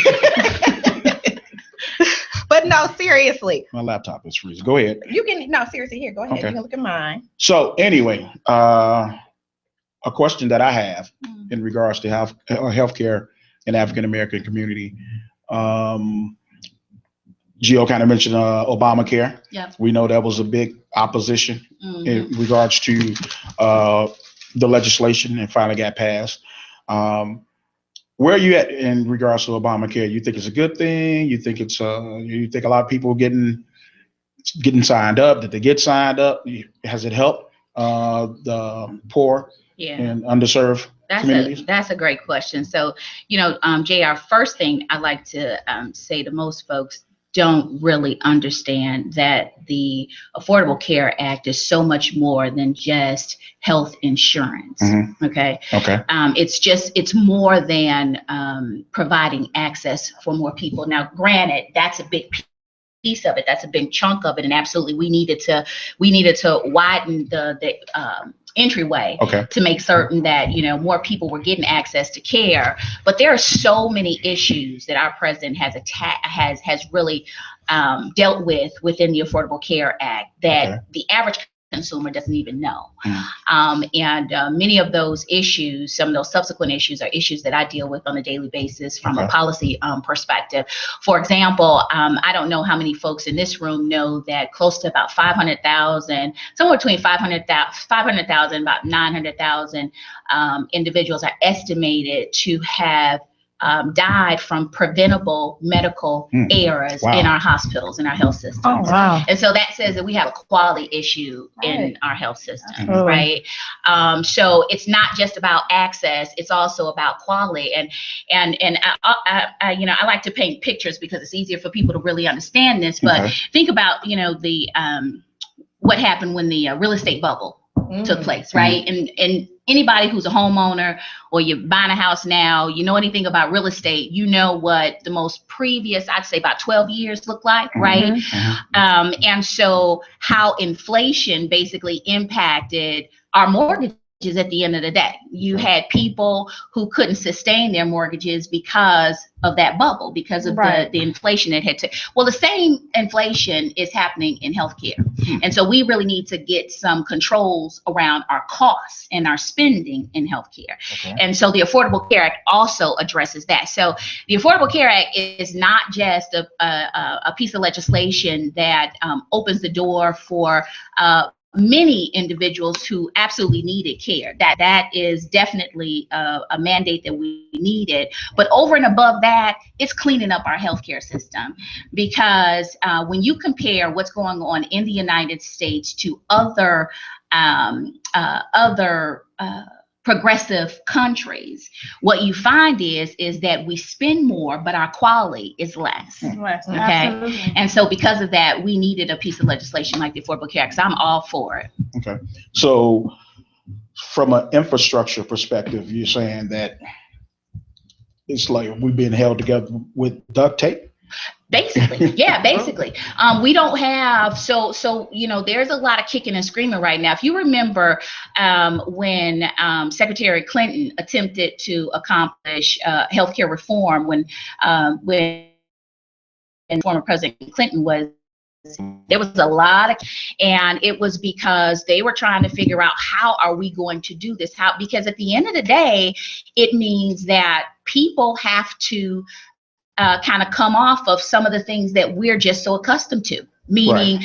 But no, seriously. My laptop is freezing. Go ahead. You can seriously here. Go ahead. Okay. You can look at mine. So anyway, a question that I have in regards to healthcare in African American community. Geo kind of mentioned Obamacare. Yeah. We know that was a big opposition Mhm. in regards to the legislation and finally got passed. Where are you at in regards to Obamacare? You think it's a good thing? You think it's you think a lot of people getting signed up? Did they get signed up? Has it helped the poor Yeah. and underserved communities? That's a great question. So, JR, first thing I like to say to most folks, don't really understand that the Affordable Care Act is so much more than just health insurance. Mhm. Okay. Okay. It's more than providing access for more people. Now, granted, that's a big piece of it. That's a big chunk of it. And absolutely, we needed to widen the entryway to make certain that more people were getting access to care. But there are so many issues that our president has really dealt with within the Affordable Care Act that the average consumer doesn't even know. And many of those issues, some of those subsequent issues, are issues that I deal with on a daily basis from a policy perspective. For example, I don't know how many folks in this room know that close to about 500,000, somewhere between 500,000, about 900,000 individuals are estimated to have died from preventable medical errors in our hospitals, in our health systems. Oh, wow. And so that says that we have a quality issue in our health system, right? So it's not just about access; it's also about quality. And I like to paint pictures because it's easier for people to really understand this. But think about what happened when the real estate bubble took place, right? And anybody who's a homeowner or you're buying a house now, you know anything about real estate, you know what the most previous, I'd say about 12 years look like, right? And so how inflation basically impacted our mortgages at the end of the day. You had people who couldn't sustain their mortgages because of that bubble, because of the inflation it had to. Well, the same inflation is happening in healthcare. And so we really need to get some controls around our costs and our spending in healthcare. And so the Affordable Care Act also addresses that. So the Affordable Care Act is not just a piece of legislation that opens the door for many individuals who absolutely needed care. That is definitely a mandate that we needed. But over and above that, it's cleaning up our healthcare system, because when you compare what's going on in the United States to other progressive countries, what you find is that we spend more, but our quality is less. Okay. Absolutely. And so because of that, we needed a piece of legislation like the Affordable Care Act. So I'm all for it. Okay. So from an infrastructure perspective, you're saying that it's like we've been held together with duct tape? Basically, yeah, basically. We don't have, so there's a lot of kicking and screaming right now. If you remember when Secretary Clinton attempted to accomplish healthcare reform, when former President Clinton there was a lot of, and it was because they were trying to figure out, how are we going to do this? Because at the end of the day, it means that people have to kind of come off of some of the things that we're just so accustomed to, meaning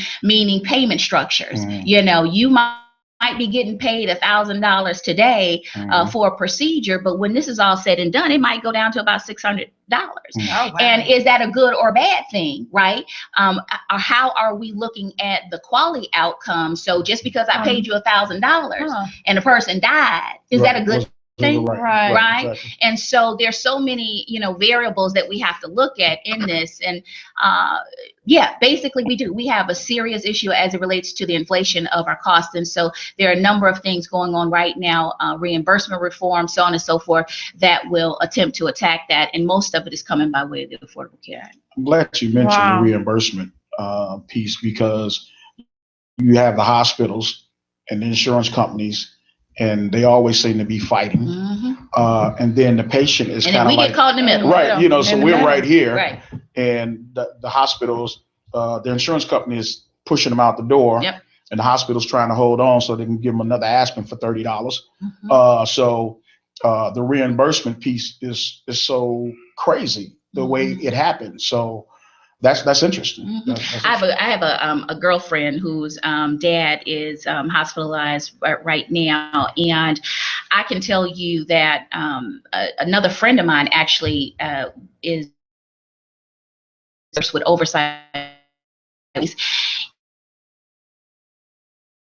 payment structures. You might be getting paid $1,000 today for a procedure, but when this is all said and done, it might go down to about $600. And is that a good or bad thing, right? How are we looking at the quality outcome? So just because I paid you $1,000 and the person died, is that a good thing? Right. Exactly. And so there's so many, variables that we have to look at in this. And basically we have a serious issue as it relates to the inflation of our costs. And so there are a number of things going on right now, reimbursement reform, so on and so forth, that will attempt to attack that. And most of it is coming by way of the Affordable Care Act. I'm glad you mentioned the reimbursement piece, because you have the hospitals and the insurance companies, and they always seem to be fighting. And then the patient is kind of like, we get caught in the middle. Right. So we're right here. Right. And the hospitals, the insurance company is pushing them out the door. Yep. And the hospital's trying to hold on so they can give them another aspirin for $30. So the reimbursement piece is so crazy, the way it happened. So that's interesting. I have a girlfriend whose dad is hospitalized right now, and I can tell you that another friend of mine actually is with oversight.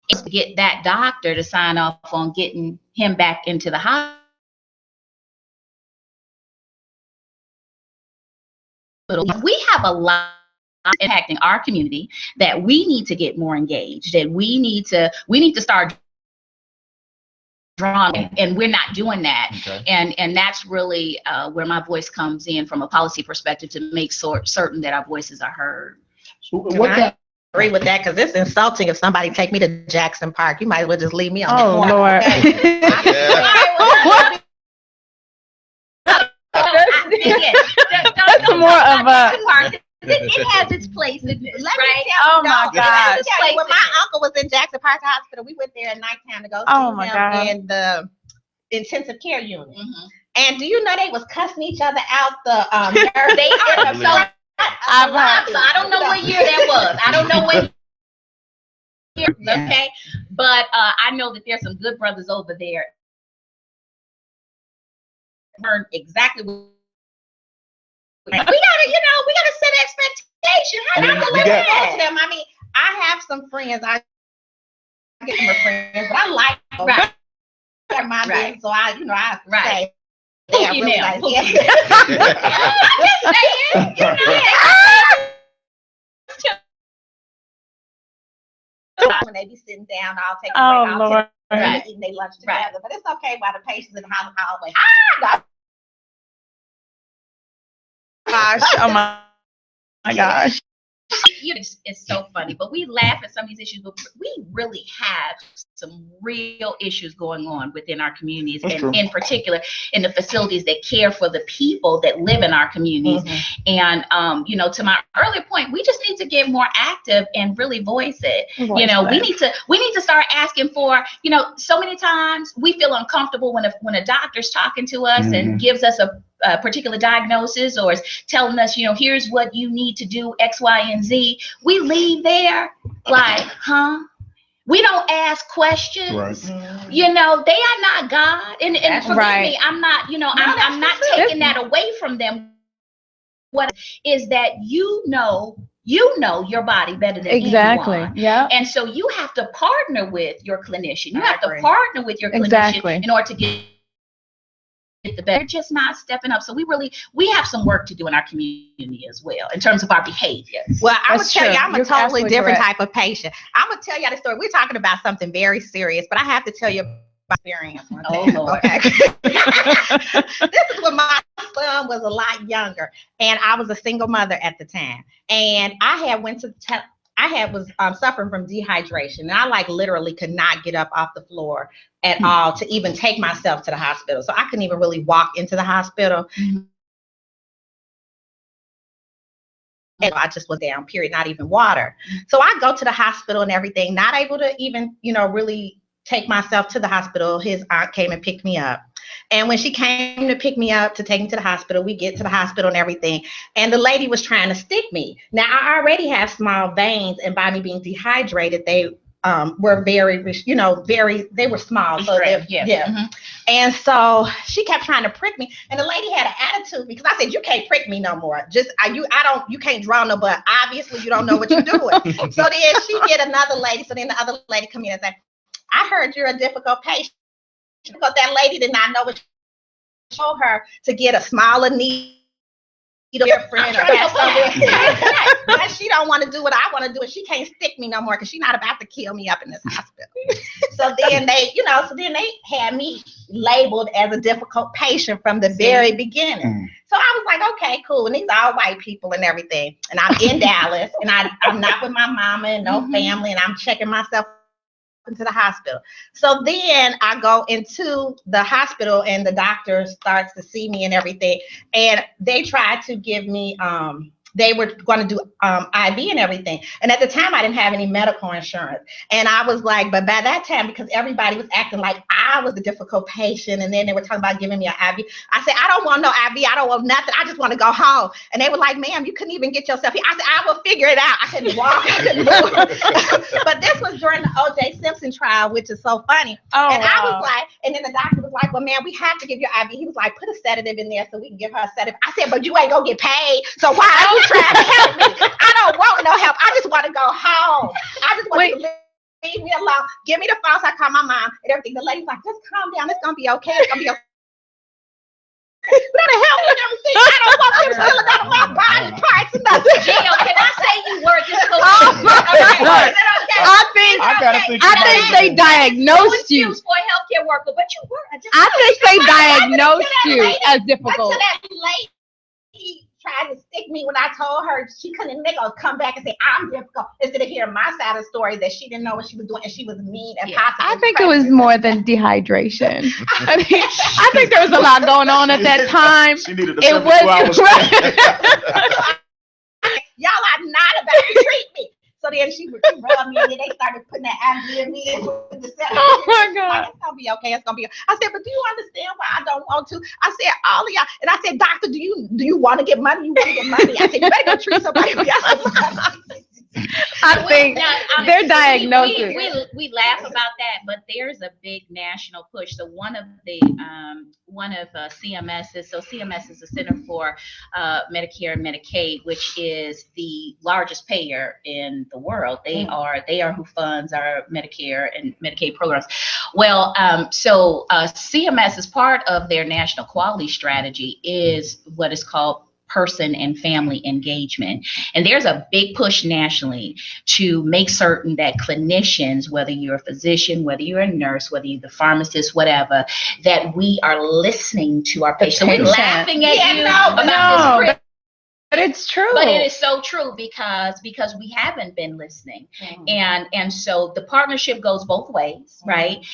To get that doctor to sign off on getting him back into the hospital. We have a lot impacting our community that we need to get more engaged, that we need to start drawing, and we're not doing that. And that's really where my voice comes in from a policy perspective, to make certain that our voices are heard. So I agree with that, because it's insulting if somebody take me to Jackson Park. You might as well just leave me on the corner. Lord. That's more of a. It has its place, right? Oh my God! When my uncle was in Jackson Park Hospital, we went there at nighttime to go see him in the intensive care unit. And do you know they was cussing each other out? They are so. I don't know what year that was. I don't know what year. Okay, but I know that there's some good brothers over there. Learn exactly what. We gotta set expectations. How do we to them? I mean, I have some friends. I get them friends, but I like them. My business, so I say they are really nice. I'm just saying, when they be sitting down, all taking Oh, break, all Lord. together, eating their lunch together. Right. But it's okay while the patients in the hospital always, Gosh, oh my gosh. It's so funny, but we laugh at some of these issues, but we really have some real issues going on within our communities, That's and true. in particular in the facilities that care for the people that live in our communities. And to my earlier point, we just need to get more active and really voice it. We need to start asking for, so many times we feel uncomfortable when a doctor's talking to us and gives us a particular diagnosis or is telling us, here's what you need to do, X, Y, and Z. We leave there like, we don't ask questions. Right. They are not God. And forgive me, I'm not, I'm not taking that away from them. What is that you know your body better than anyone. Yeah. And so you have to partner with your clinician. You have to partner with your clinician in order to get the better. They're just not stepping up. So we have some work to do in our community as well in terms of our behavior. Well, I'm gonna That's tell you, true. I'm a You're totally absolutely different correct. type of patient. I'm gonna tell you the story. We're talking about something very serious, but I have to tell you my experience. Oh, Lord. Okay. This is when my son was a lot younger, and I was a single mother at the time, and I was suffering from dehydration, and I literally could not get up off the floor at all to even take myself to the hospital. So I couldn't even really walk into the hospital. And I just was down, period, not even water. So I go to the hospital and everything, not able to even, really take myself to the hospital. His aunt came and picked me up. And when she came to pick me up to take me to the hospital, we get to the hospital and everything. And the lady was trying to stick me. Now, I already have small veins, and by me being dehydrated, they were very, they were small. So And so she kept trying to prick me, and the lady had an attitude because I said, "You can't prick me no more. You can't draw no blood. Obviously, you don't know what you're doing." So then she get another lady. So then the other lady come in and say, "I heard you're a difficult patient," because that lady did not know what she told her to get a smaller needle. Your friend, but she don't want to do what I want to do, and she can't stick me no more because she's not about to kill me up in this hospital. So then they had me labeled as a difficult patient from the very beginning. So I was like, okay, cool. And these are all white people and everything, and I'm in Dallas, and I'm not with my mama and no family, and I'm checking myself into the hospital. So then I go into the hospital, and the doctor starts to see me and everything. And they tried to give me, they were going to do IV and everything. And at the time, I didn't have any medical insurance. And I was like, but by that time, because everybody was acting like I was the difficult patient, and then they were talking about giving me an IV. I said, I don't want no IV. I don't want nothing. I just want to go home. And they were like, ma'am, you couldn't even get yourself here. I said, I will figure it out. I couldn't walk. I couldn't move. But this was during the O.J. Simpson trial, which is so funny. I was like, and then the doctor was like, well, man, we have to give you an IV. He was like, put a sedative in there so we can give her a sedative. I said, but you ain't going to get paid. So why are you trying to help me? I don't want no help. I just want to go home. I just want you to leave me alone. Give me the phone. So I call my mom and everything. The lady's like, just calm down. It's going to be okay. It's going to be okay. Better help me and everything. I don't want them stealing out of my body parts and nothing. Geo, can I say you were just so I think they diagnosed you. For a healthcare worker, but you were. I think they diagnosed you as difficult. Until that lady tried to stick me when I told her she couldn't come back and say I'm difficult instead of hearing my side of the story that she didn't know what she was doing and she was mean and possible. I think it was more than dehydration. I think there was a lot going on at that time. She needed a 72-hour Right. Y'all are not about to treat me. So then she rubbed me, and then they started putting that IV in me. Oh my God. Like, it's gonna be okay. It's gonna be. I said, but do you understand why I don't want to? I said, all of y'all, and I said, doctor, do you want to get money? You want to get money? I said, you better go treat somebody. I think their diagnosis. We laugh about that, but there's a big national push. So one of CMS's, so CMS is the Center for Medicare and Medicaid, which is the largest payer in the world. They are who funds our Medicare and Medicaid programs. Well, so CMS, as part of their national quality strategy, is what is called person and family engagement. And there's a big push nationally to make certain that clinicians, whether you're a physician, whether you're a nurse, whether you're the pharmacist, whatever, that we are listening to our patients. So we're laughing at you about this. But it's true. But it is so true because we haven't been listening. And so the partnership goes both ways, right?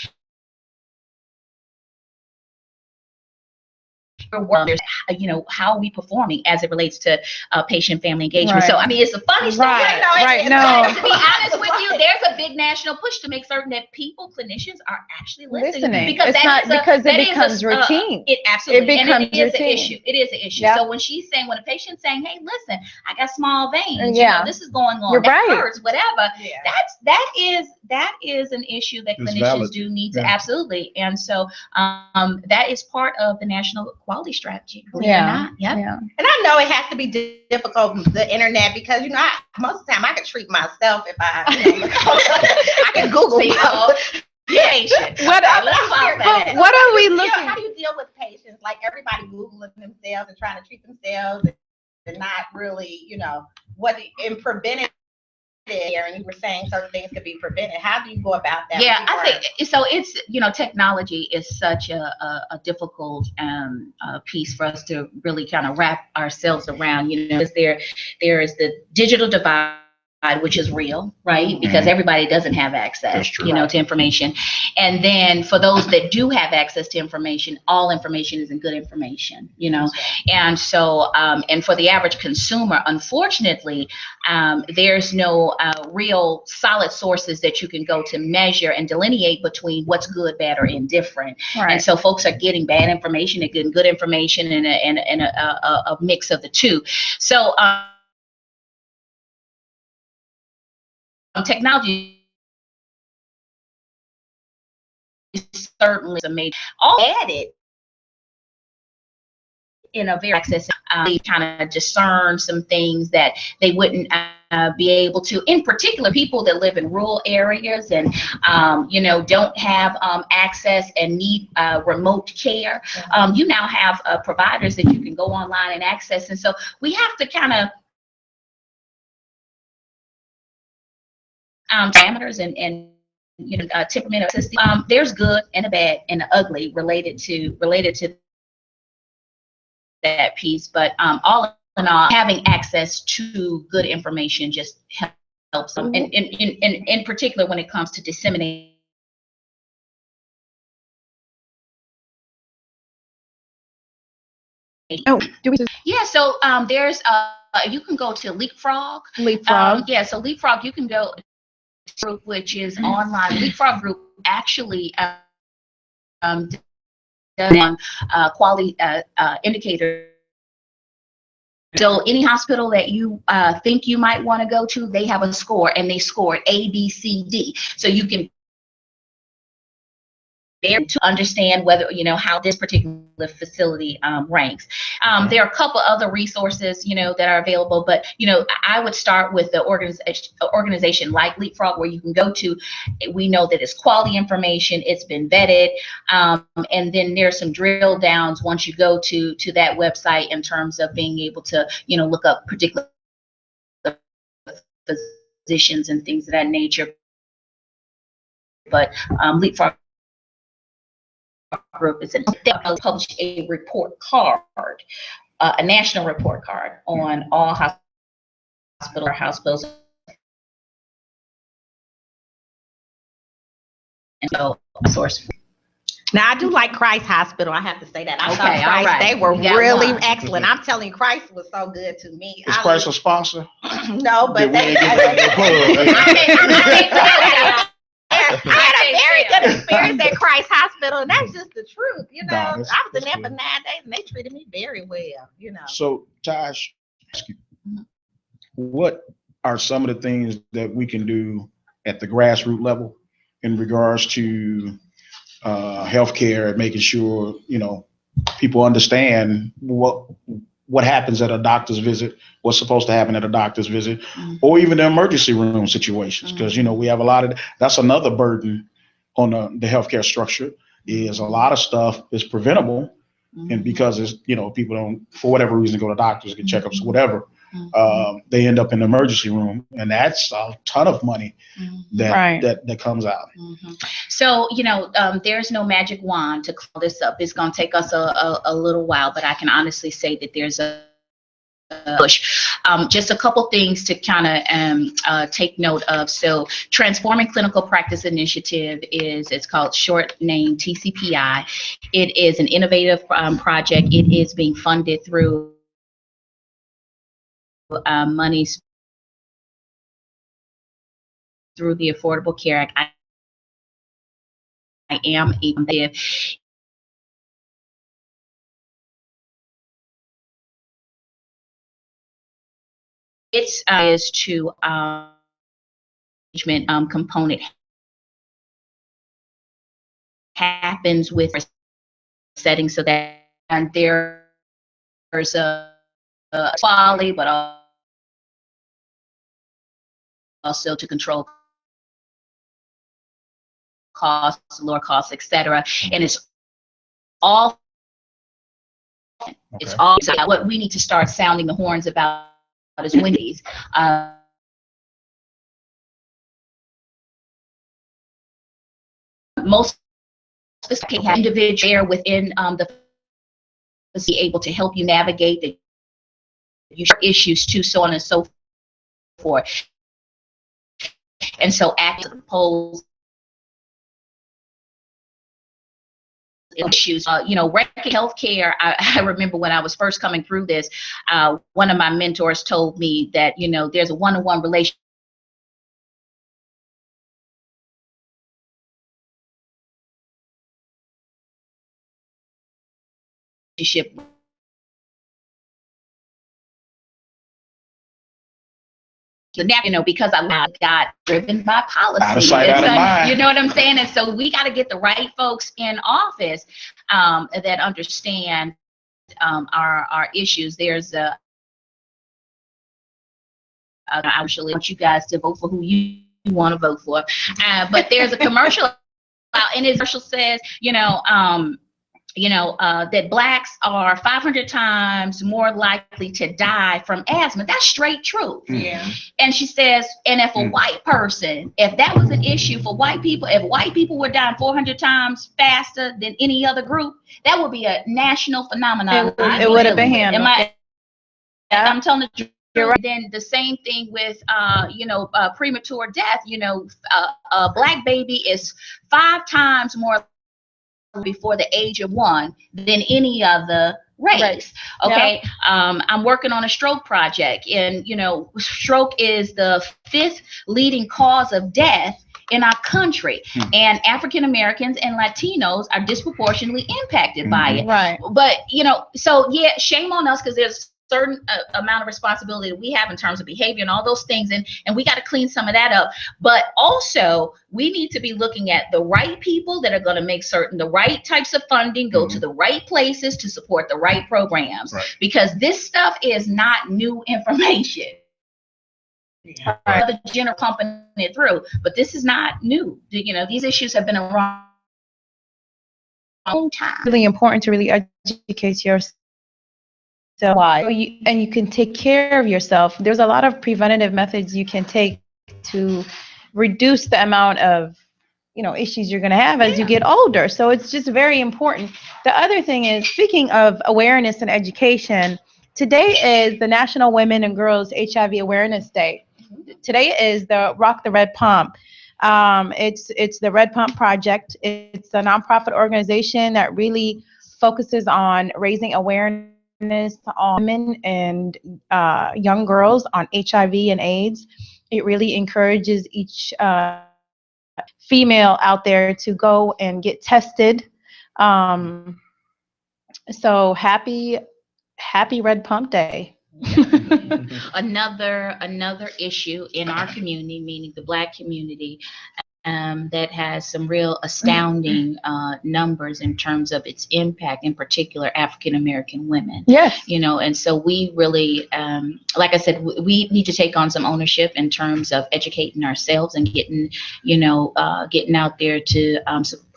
How are we performing as it relates to patient family engagement? So I mean, it's a funny story. But to be honest with you, there's a big national push to make certain that clinicians are actually listening. Because it becomes routine. It absolutely it is an issue. It is an issue. So when when a patient's saying, "Hey, listen, I got small veins. This is going on. That hurts, whatever." That is an issue that clinicians do need to absolutely. And so that is part of the national quality strategy. And I know it has to be difficult with the internet because most of the time I can treat myself if I can Google. What are we looking? How do you deal with patients? Like everybody Googling themselves and trying to treat themselves and not really, in preventive. And you were saying certain things could be prevented. How do you go about that? Yeah, I think so. It's technology is such a difficult piece for us to really kind of wrap ourselves around. Because there is the digital divide, which is real, right? Because everybody doesn't have access, to information. And then for those that do have access to information, all information isn't good information, And so, and for the average consumer, unfortunately, there's no real solid sources that you can go to measure and delineate between what's good, bad, or indifferent. And so folks are getting bad information and getting good information and a mix of the two. So, technology is certainly made all added in a very accessible kind of discern some things that they wouldn't be able to, in particular people that live in rural areas and don't have access and need remote care. You now have providers that you can go online and access, and so we have to kind of parameters and temperament of system. There's good and a bad and the ugly related to that piece, but all in all, having access to good information just helps them. And in particular when it comes to disseminating. So there's you can go to Leapfrog. So Leapfrog, you can go group, which is online. Leapfrog group actually on quality indicator. So any hospital that you think you might want to go to, they have a score, and they score A, B, C, D. So you can there to understand whether how this particular facility ranks. There are a couple other resources that are available, but I would start with the organization like Leapfrog, where you can go to. We know that it's quality information, it's been vetted, and then there's some drill downs once you go to that website in terms of being able to look up particular physicians and things of that nature. But Leapfrog group is published a report card, a national report card on all hospitals. And so a source. Now I do like Christ Hospital. I have to say that. I thought Christ, they were really excellent. I'm telling you, Christ was so good to me. Is Christ a sponsor? No, but they. I had a very good experience at Christ Hospital, and that's just the truth. I was in there for 9 days, and they treated me very well. So, Tosh, what are some of the things that we can do at the grassroots level in regards to healthcare and making sure people understand what happens at a doctor's visit, what's supposed to happen at a doctor's visit, or even the emergency room situations. Because, we have a lot of, that's another burden on the healthcare structure, is a lot of stuff is preventable, And because it's, people don't, for whatever reason, go to doctors, get checkups, whatever, they end up in the emergency room, and that's a ton of money that comes out. So, there's no magic wand to call this up. It's going to take us a little while, but I can honestly say that there's a push. Just a couple things to kind of take note of. So Transforming Clinical Practice Initiative it's called short name TCPI. It is an innovative project. It is being funded through monies through the Affordable Care Act. I am a It's is to management component happens with settings, so that and there's a quality, but also to control costs, lower costs, etc. And it's all what we need to start sounding the horns about is Wendy's. Most individuals there within the be able to help you navigate the issues too, so on and so forth. And so active polls issues, ranking healthcare. I remember when I was first coming through this, one of my mentors told me that, there's a one-to-one relationship because I got driven by policy. Out of sight, out of mind. You know what I'm saying? And so we got to get the right folks in office that understand our issues. There's I actually want you guys to vote for who you want to vote for. But there's a commercial out, and his commercial says, that Blacks are 500 times more likely to die from asthma. That's straight truth. Yeah. And she says, and if a white person, if that was an issue for white people, if white people were dying 400 times faster than any other group, that would be a national phenomenon. It would have been handled. I'm telling the truth. You're right. Then the same thing with, premature death. A Black baby is 5 times more before the age of 1 than any other race. Okay. Yeah. I'm working on a stroke project, and stroke is the 5th leading cause of death in our country, and African Americans and Latinos are disproportionately impacted by it. Right. But so yeah, shame on us, because there's certain amount of responsibility that we have in terms of behavior and all those things, and we got to clean some of that up. But also, we need to be looking at the right people that are going to make certain the right types of funding go to the right places to support the right programs, because this stuff is not new information. The general pumping it through, but this is not new. These issues have been around a long time. Really important to really educate yourself. And you can take care of yourself. There's a lot of preventative methods you can take to reduce the amount of issues you're going to have as you get older. So it's just very important. The other thing is, speaking of awareness and education, today is the National Women and Girls HIV Awareness Day. Today is the Rock the Red Pump. It's the Red Pump Project. It's a nonprofit organization that really focuses on raising awareness on women and young girls on HIV and AIDS. It really encourages each female out there to go and get tested. So happy Red Pump Day. Another issue in our community, meaning the Black community, that has some real astounding numbers in terms of its impact, in particular African American women. Yes. And so we really, like I said, we need to take on some ownership in terms of educating ourselves and getting out there to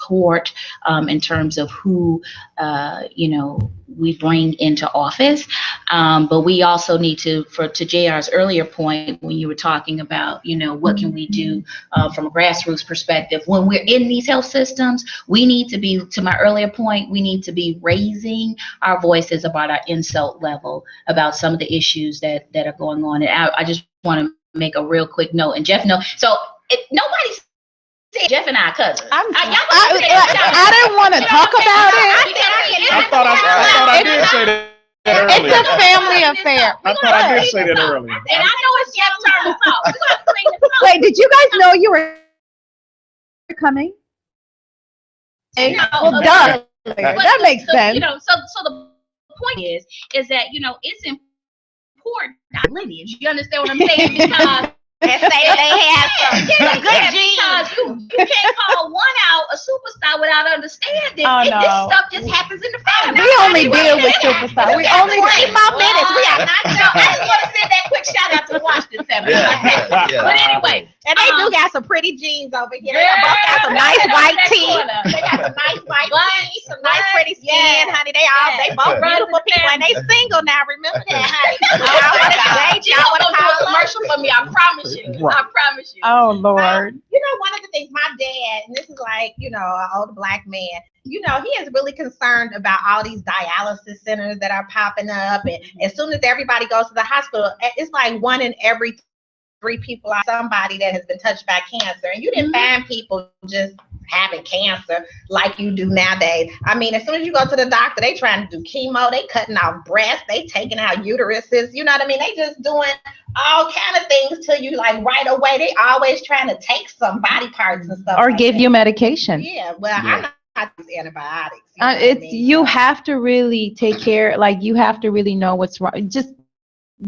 court in terms of who, we bring into office. But we also need to JR's earlier point, when you were talking about, what can we do from a grassroots perspective? When we're in these health systems, we need to be, to my earlier point, we need to be raising our voices about our insult level, about some of the issues that are going on. And I just want to make a real quick note, and Jeff, nobody's saying Jeff and I cousins. I didn't want to talk about it. I thought I did say that earlier. It's a family affair. I thought I did say that earlier. And I know it's Jeff's turn to talk. Wait, did you guys know you were coming? Well, duh. That makes sense. So the point is that it's important lineage. You understand what I'm saying? Because and say they have some good genes. Because you can't call one out a superstar without understanding. Oh, no. This stuff just happens in the family. We only deal with superstars. We only 20 more minutes. We are not I just want to send that quick shout out to the Washington family. Yeah. But anyway, and they do got some pretty jeans over here. They both got some nice white teeth. They got some nice white teeth, some nice pretty skin, honey. They both beautiful people, and they single now. Remember that, honey. I want to date y'all. Want to call commercial for me? I promise you. Right. I promise you. Oh, Lord. One of the things my dad, and this is like, an old black man, he is really concerned about all these dialysis centers that are popping up. And as soon as everybody goes to the hospital, it's like 1 in every 3 people are somebody that has been touched by cancer. And you didn't find people just having cancer like you do nowadays. I mean, as soon as you go to the doctor, they trying to do chemo, they cutting off breasts, they taking out uteruses, you know what I mean? They just doing all kind of things to you like right away. They always trying to take some body parts and stuff. Or like give that. you medication. Yeah, well, I'm not these antibiotics. You know what I mean? You have to really take care, you have to really know what's wrong. Just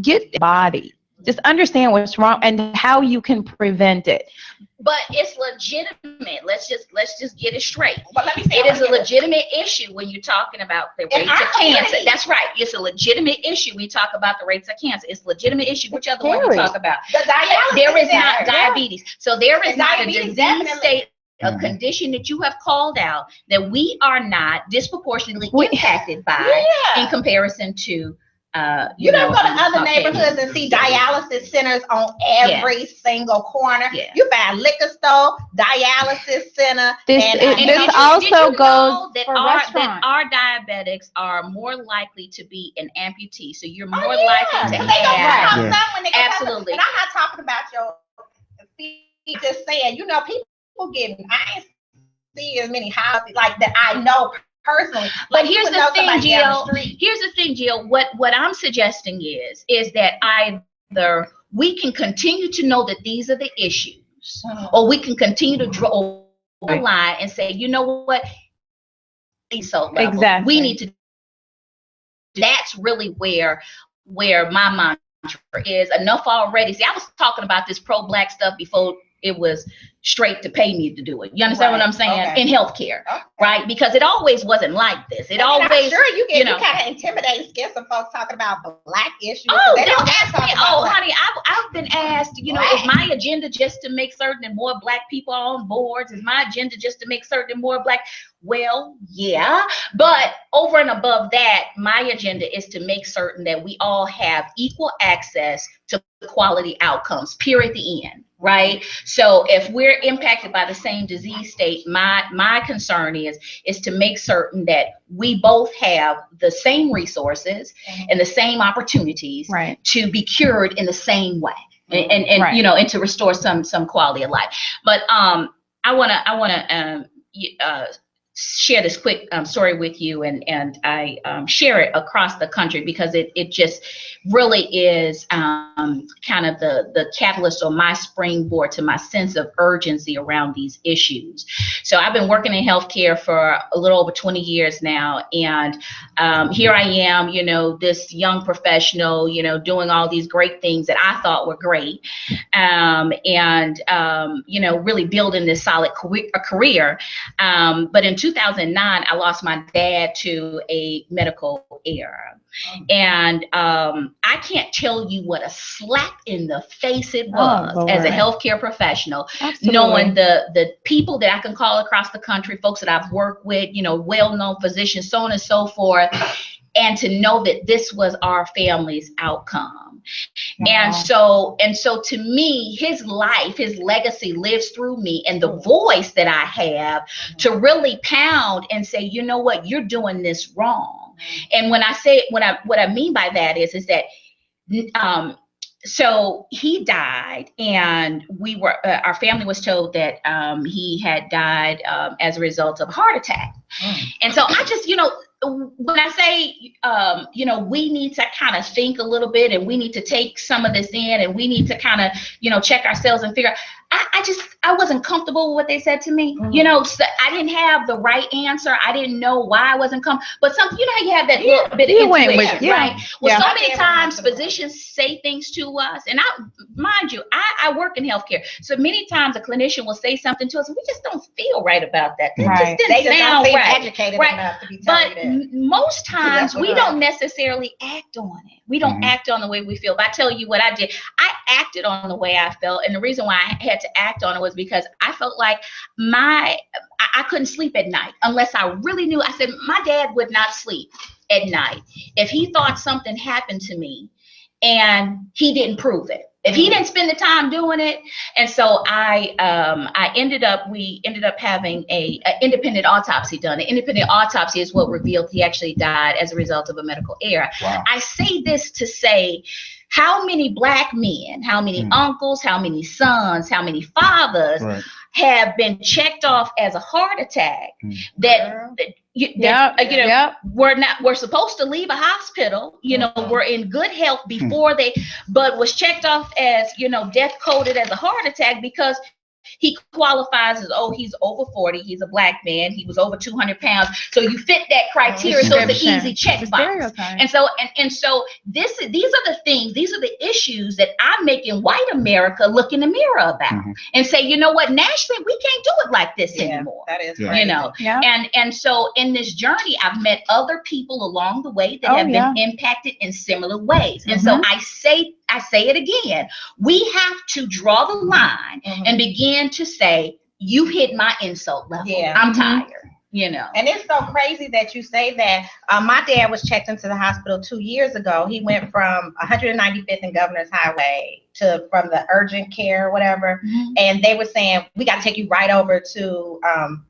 get the body. Just understand what's wrong and how you can prevent it. But it's legitimate. Let's just get it straight. Well, let me say it is a legitimate issue when you're talking about the rates of cancer. That's right. It's a legitimate issue. We talk about the rates of cancer. It's a legitimate issue. Which other one we talk about? The dialysis. There is not diabetes. So there is not a Diabetes, disease state, a condition that you have called out that we are not disproportionately impacted by in comparison to. You don't go to other neighborhoods and see dialysis centers on every single corner. Yeah. You find liquor store, dialysis center. This also goes for restaurants. That our diabetics are more likely to be an amputee. So you're more likely to have. Absolutely. And I'm not talking about your feet, just saying, people getting, I ain't see as many houses like that I know personally. But here's the thing, Jill. What I'm suggesting is that either we can continue to know that these are the issues, or we can continue to draw a line and say, you know what? Exactly. We need to. That's really where my mantra is. Enough already. See, I was talking about this pro-black stuff before it was straight to pay me to do it. You understand what I'm saying? In healthcare, right? Because it always wasn't like this. It always. I'm sure you kind of intimidate, scare some folks talking about black issues. Oh, don't ask me. Oh, honey, I've been asked. Is my agenda just to make certain that more black people are on boards? Is my agenda just to make certain that more black? Well, yeah, but over and above that, my agenda is to make certain that we all have equal access to quality outcomes. Period. At the end. Right. So if we're impacted by the same disease state, my concern is to make certain that we both have the same resources and the same opportunities to be cured in the same way and to restore some quality of life. But I want to share this quick story with you, and I share it across the country because it just really is kind of the catalyst or my springboard to my sense of urgency around these issues. So I've been working in healthcare for a little over 20 years now, and here I am, this young professional, doing all these great things that I thought were great, and really building this solid career. But in 2009, I lost my dad to a medical error. And I can't tell you what a slap in the face it was as a healthcare professional, knowing the people that I can call across the country, folks that I've worked with, well-known physicians, so on and so forth, and to know that this was our family's outcome. Wow. And so to me, his life, his legacy lives through me, and the voice that I have to really pound and say, you know what, you're doing this wrong. And when I say what I mean by that is that so he died, and we were our family was told that he had died as a result of a heart attack. And so I just, when I say, we need to kind of think a little bit, and we need to take some of this in, and we need to kind of, check ourselves and figure out. I wasn't comfortable with what they said to me. So I didn't have the right answer. I didn't know why I wasn't comfortable. But how you have that little bit of intuition, right? Well, so many times physicians say things to us, and mind you, I work in healthcare. So many times a clinician will say something to us, and we just don't feel right about that. It just didn't sound right. Educated enough to be telling you that. Most times we don't necessarily act on it. We don't act on the way we feel. But I tell you what I did. I acted on the way I felt, and the reason why I had to act on it was because I felt like I couldn't sleep at night unless I really knew. I said my dad would not sleep at night if he thought something happened to me and he didn't prove it. If he didn't spend the time doing it. And so we ended up having an independent autopsy done. An independent autopsy is what revealed he actually died as a result of a medical error. Wow. I say this to say, how many Black men, how many uncles, how many sons, how many fathers have been checked off as a heart attack we're supposed to leave a hospital, we're in good health before but was checked off as, death coded as a heart attack because he qualifies as, he's over 40, he's a Black man, he was over 200 pounds. So you fit that criteria, so it's an easy checkbox. And so these are the things, these are the issues that I'm making white America look in the mirror about and say, you know what, nationally, we can't do it like this anymore. That is right. And so in this journey, I've met other people along the way that have been impacted in similar ways. And so I say it again, we have to draw the line and begin to say, you hit my insult level. I'm tired, And it's so crazy that you say that. My dad was checked into the hospital 2 years ago. He went from 195th and Governor's Highway from the urgent care or whatever. And they were saying, we got to take you right over to,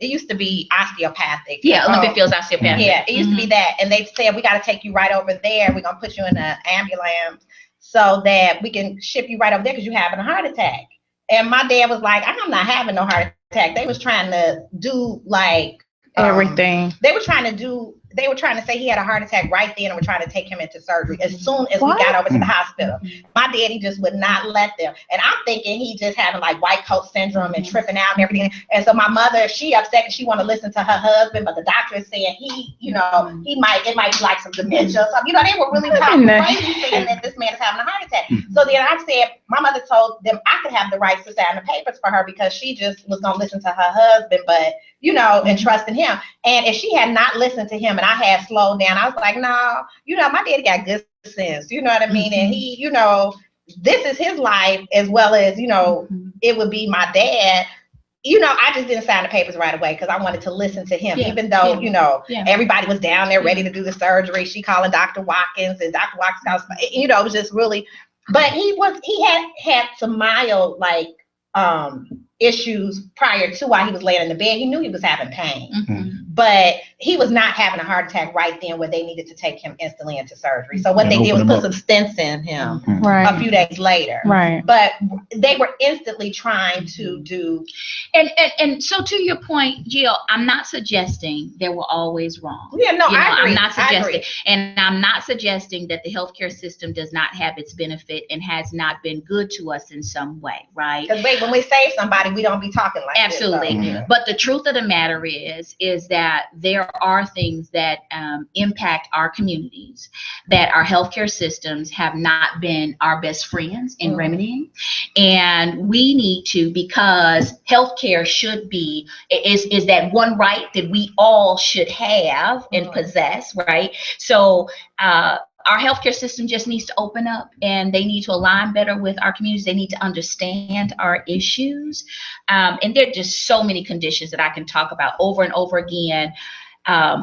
it used to be osteopathic. Yeah, Olympia Fields osteopathic. Yeah, it used to be that. And they said, we got to take you right over there. We're going to put you in an ambulance so that we can ship you right over there because you're having a heart attack. And my dad was like, I'm not having no heart attack. They was trying to do everything. They were trying to say he had a heart attack right then and were trying to take him into surgery as soon as we got over to the hospital. My daddy just would not let them. And I'm thinking he just having white coat syndrome and tripping out and everything. And so my mother, she upset because she want to listen to her husband, but the doctor is saying it might be like some dementia or something. They were really talking crazy saying that this man is having a heart attack. So then I said, my mother told them I could have the rights to sign the papers for her because she just was going to listen to her husband, but and trust in him. And if she had not listened to him and I had slowed down, I was like, no, my daddy got good sense. You know what I mean? And he, this is his life as well as, it would be my dad. I just didn't sign the papers right away because I wanted to listen to him, even though, everybody was down there ready to do the surgery. She calling Dr. Watkins and Dr. Watkins, it was just really, but he had some mild, issues prior to while he was laying in the bed. He knew he was having pain, but he was not having a heart attack right then where they needed to take him instantly into surgery. So what they did was put some stents in him a few days later. But they were instantly trying to do. And so to your point, Geo, I'm not suggesting they were always wrong. Yeah, no, I agree. I'm not suggesting, and I'm not suggesting that the healthcare system does not have its benefit and has not been good to us in some way, right? Because when we save somebody, we don't be talking like absolutely. This, so. But the truth of the matter is that there are things that impact our communities that our healthcare systems have not been our best friends in remedying. And we need to, because healthcare should be, is that one right that we all should have and possess, right? So our healthcare system just needs to open up, and they need to align better with our communities. They need to understand our issues. And there are just so many conditions that I can talk about over and over again,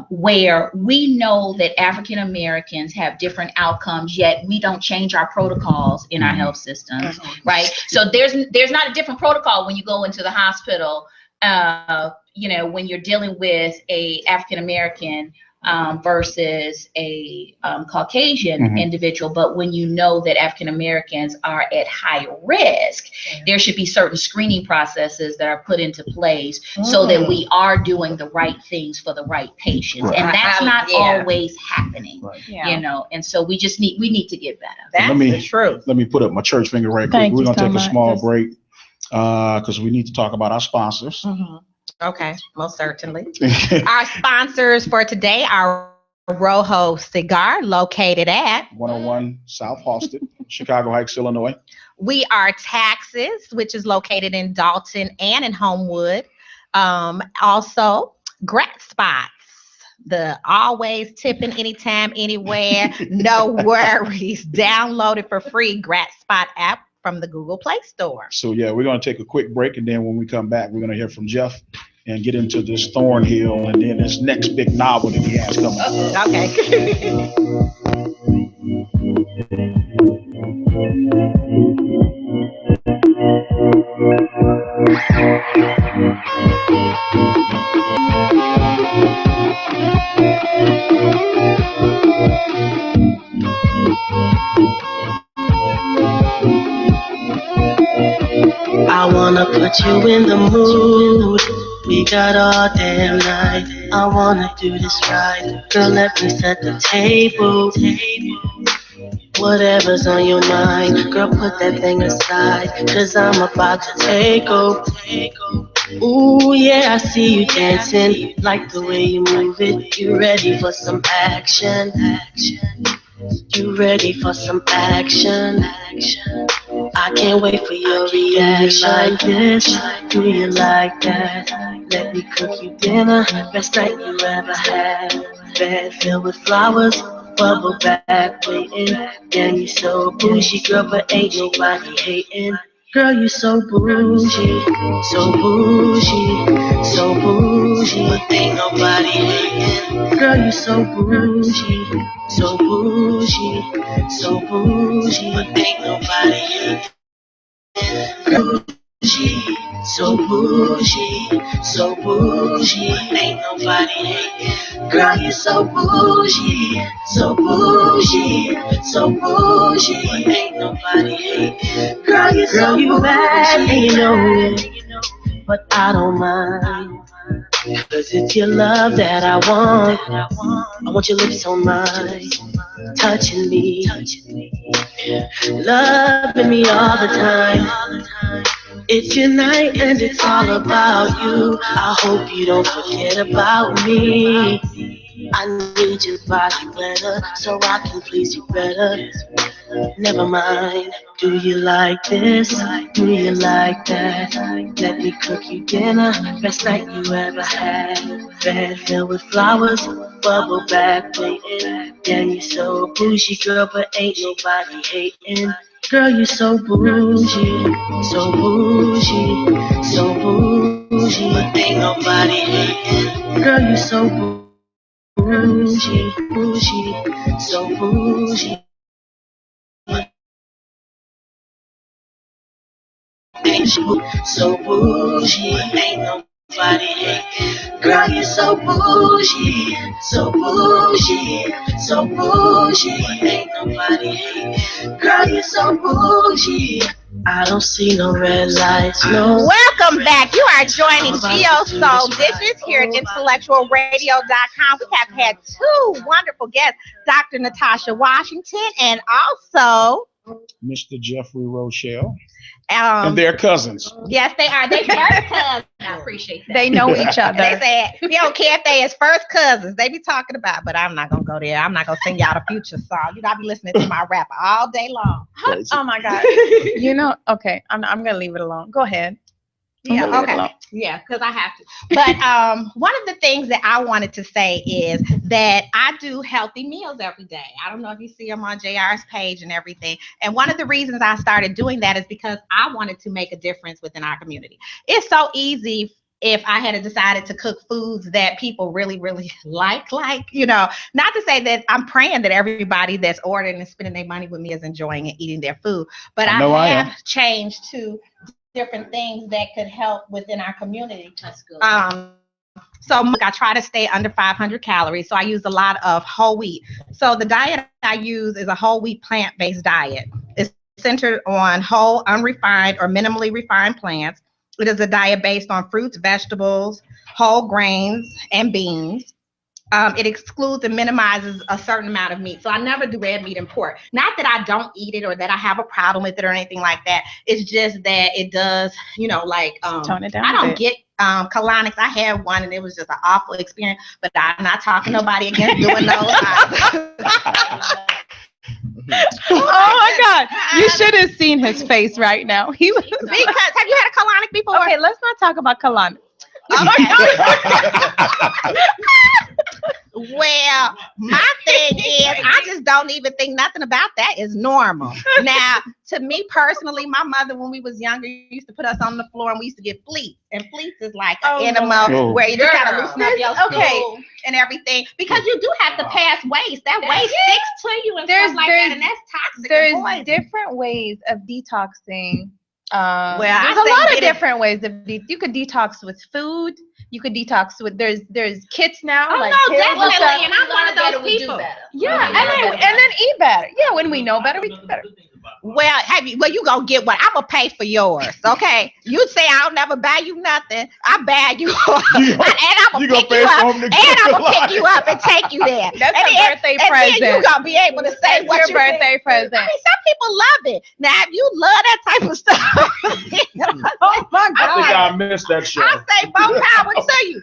where we know that African Americans have different outcomes, yet we don't change our protocols in our health systems, right? So there's not a different protocol when you go into the hospital, when you're dealing with a African American versus a Caucasian individual. But when you know that African Americans are at high risk, there should be certain screening processes that are put into place so that we are doing the right things for the right patients. And that's not always happening, and so we need to get better. That's the truth. Let me put up my church finger right quick. We're going to take a small break because we need to talk about our sponsors. Okay, most certainly. Our sponsors for today are Rojo Cigar, located at 101 South Halsted, Chicago Heights, Illinois. We Are Taxes, which is located in Dalton and in Homewood. Also, Grat Spots, the always tipping anytime, anywhere, no worries. Download it for free, Grat Spot app from the Google Play Store. So yeah, we're going to take a quick break, and then when we come back, we're going to hear from Jeff and get into this Thornhill and then this next big novel that he has coming. Okay. I wanna put you in the mood. We got all damn night. I wanna do this right. Girl, let me set the table. Whatever's on your mind, girl, put that thing aside, 'cause I'm about to take over. Ooh, yeah, I see you dancing. Like the way you move it. You ready for some action? You ready for some action? I can't wait for your reaction. Like this, do you like that? Let me cook you dinner, best night you ever had. Bed filled with flowers, bubble bath waiting. Damn, you so bougie, girl, but ain't nobody hating. Girl, you so bougie, so bougie, so bougie, but ain't nobody hating. Girl, you so bougie, so bougie, so bougie, but ain't nobody hating. Bougie, so bougie, so bougie, ain't nobody hating. Girl, you so bougie, so bougie, so bougie, ain't nobody hating. Girl, you bad and you know it, but I don't mind. 'Cause it's your love that I want. I want your lips on mine, touching me, loving me all the time. It's your night and it's all about you. I hope you don't forget about me. I need your body better so I can please you better. Never mind. Do you like this? Do you like that? Let me cook you dinner, best night you ever had. Bed filled with flowers, bubble bath waiting. Damn, you so bougie, girl, but ain't nobody hating. Girl, you so bougie, so bougie, so bougie, but ain't nobody hating. Girl, you so bougie, bougie, so bougie. So bougie, ain't nobody hating. Girl, you so bougie, so bougie, so bougie, ain't nobody hating. Girl, you so bougie. I don't see no red lights, no. Welcome back. You are joining Geo Dishes here at IntellectualRadio.com. We have had two wonderful guests, Dr. Natasha Washington and also Mr. Jeffrey Rochelle, and their cousins. Yes, they are. They first cousins. I appreciate that. They know each other. They said, we don't care if they is first cousins. They be talking about, but I'm not going to go there. I'm not going to sing y'all the future song. You got to be listening to my rap all day long. Oh my God. Okay, I'm going to leave it alone. Go ahead. Yeah, okay. Yeah, because I have to. But one of the things that I wanted to say is that I do healthy meals every day. I don't know if you see them on JR's page and everything. And one of the reasons I started doing that is because I wanted to make a difference within our community. It's so easy if I had decided to cook foods that people really, really like, not to say that I'm praying that everybody that's ordering and spending their money with me is enjoying and eating their food, but I have changed to different things that could help within our community. That's good. So I try to stay under 500 calories. So I use a lot of whole wheat. So the diet I use is a whole wheat plant-based diet. It's centered on whole, unrefined, or minimally refined plants. It is a diet based on fruits, vegetables, whole grains, and beans. It excludes and minimizes a certain amount of meat. So I never do red meat and pork. Not that I don't eat it or that I have a problem with it or anything like that. It's just that it does, tone it down. I don't get colonics. I had one and it was just an awful experience, but I'm not talking nobody against doing those. Oh my God. You should have seen his face right now. He was because have you had a colonic before? Okay, let's not talk about colonic. Well, my thing is, I just don't even think nothing about that is normal. Now, to me personally, my mother, when we was younger, used to put us on the floor and we used to get fleets. And fleets is like an enema where you just gotta loosen up your stool and everything. Because you do have to pass waste. That waste sticks to you and stuff like that, and that's toxic. There's different ways of detoxing. Well, there's a lot of different ways of you could detox with food. You could detox with there's kits now. Oh like no, definitely, and I'm one of those people. Yeah, and then eat better. Yeah, when we know better, we do better. Well, you gonna get what? I'm gonna pay for yours, okay? You say I'll never buy you nothing. I buy you, and I'm gonna pick you up, and I'm gonna pick you up and take you there. That's a birthday present. And then you gonna be able to say what your birthday present. I mean, some people love it. Now, if you love that type of stuff, oh my God, I think I missed that show. I say more power to you.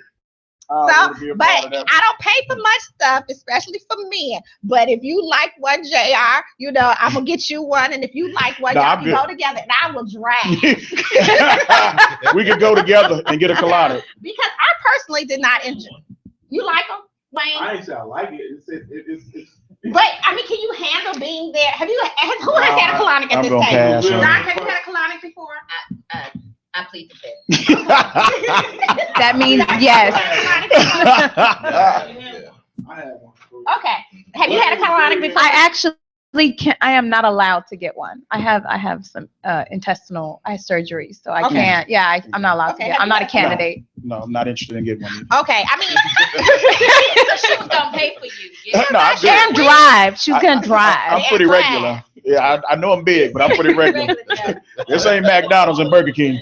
But I don't pay for much stuff, especially for men. But if you like one, JR, I'm gonna get you one. And if you like one, y'all can go together, and I will drag. We could go together and get a colada. Because I personally did not enjoy. You like them, Wayne? I ain't say I like it. It's But I mean, can you handle being there? Who has had a colonic at this table? Doc, have you had a colonic before? I plead the fifth. That means yes. Okay. Have you had a colonic before? I actually I am not allowed to get one. I have some intestinal surgery, so I can't. Yeah, I'm not allowed to get. I'm not a candidate. No, I'm not interested in getting one. Okay, I mean, So she was gonna pay for you. No, She can drive. She's gonna drive. I'm pretty regular. Yeah, I know I'm big, but I'm pretty regular. This ain't McDonald's and Burger King.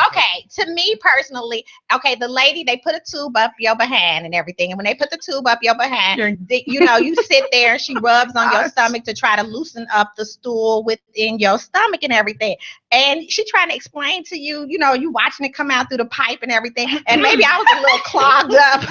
Okay, to me personally, the lady, they put a tube up your behind and everything. And when they put the tube up your behind, you sit there and she rubs on your stomach to try to loosen up the stool within your stomach and everything. And she trying to explain to you, you watching it come out through the pipe and everything. And maybe I was a little clogged up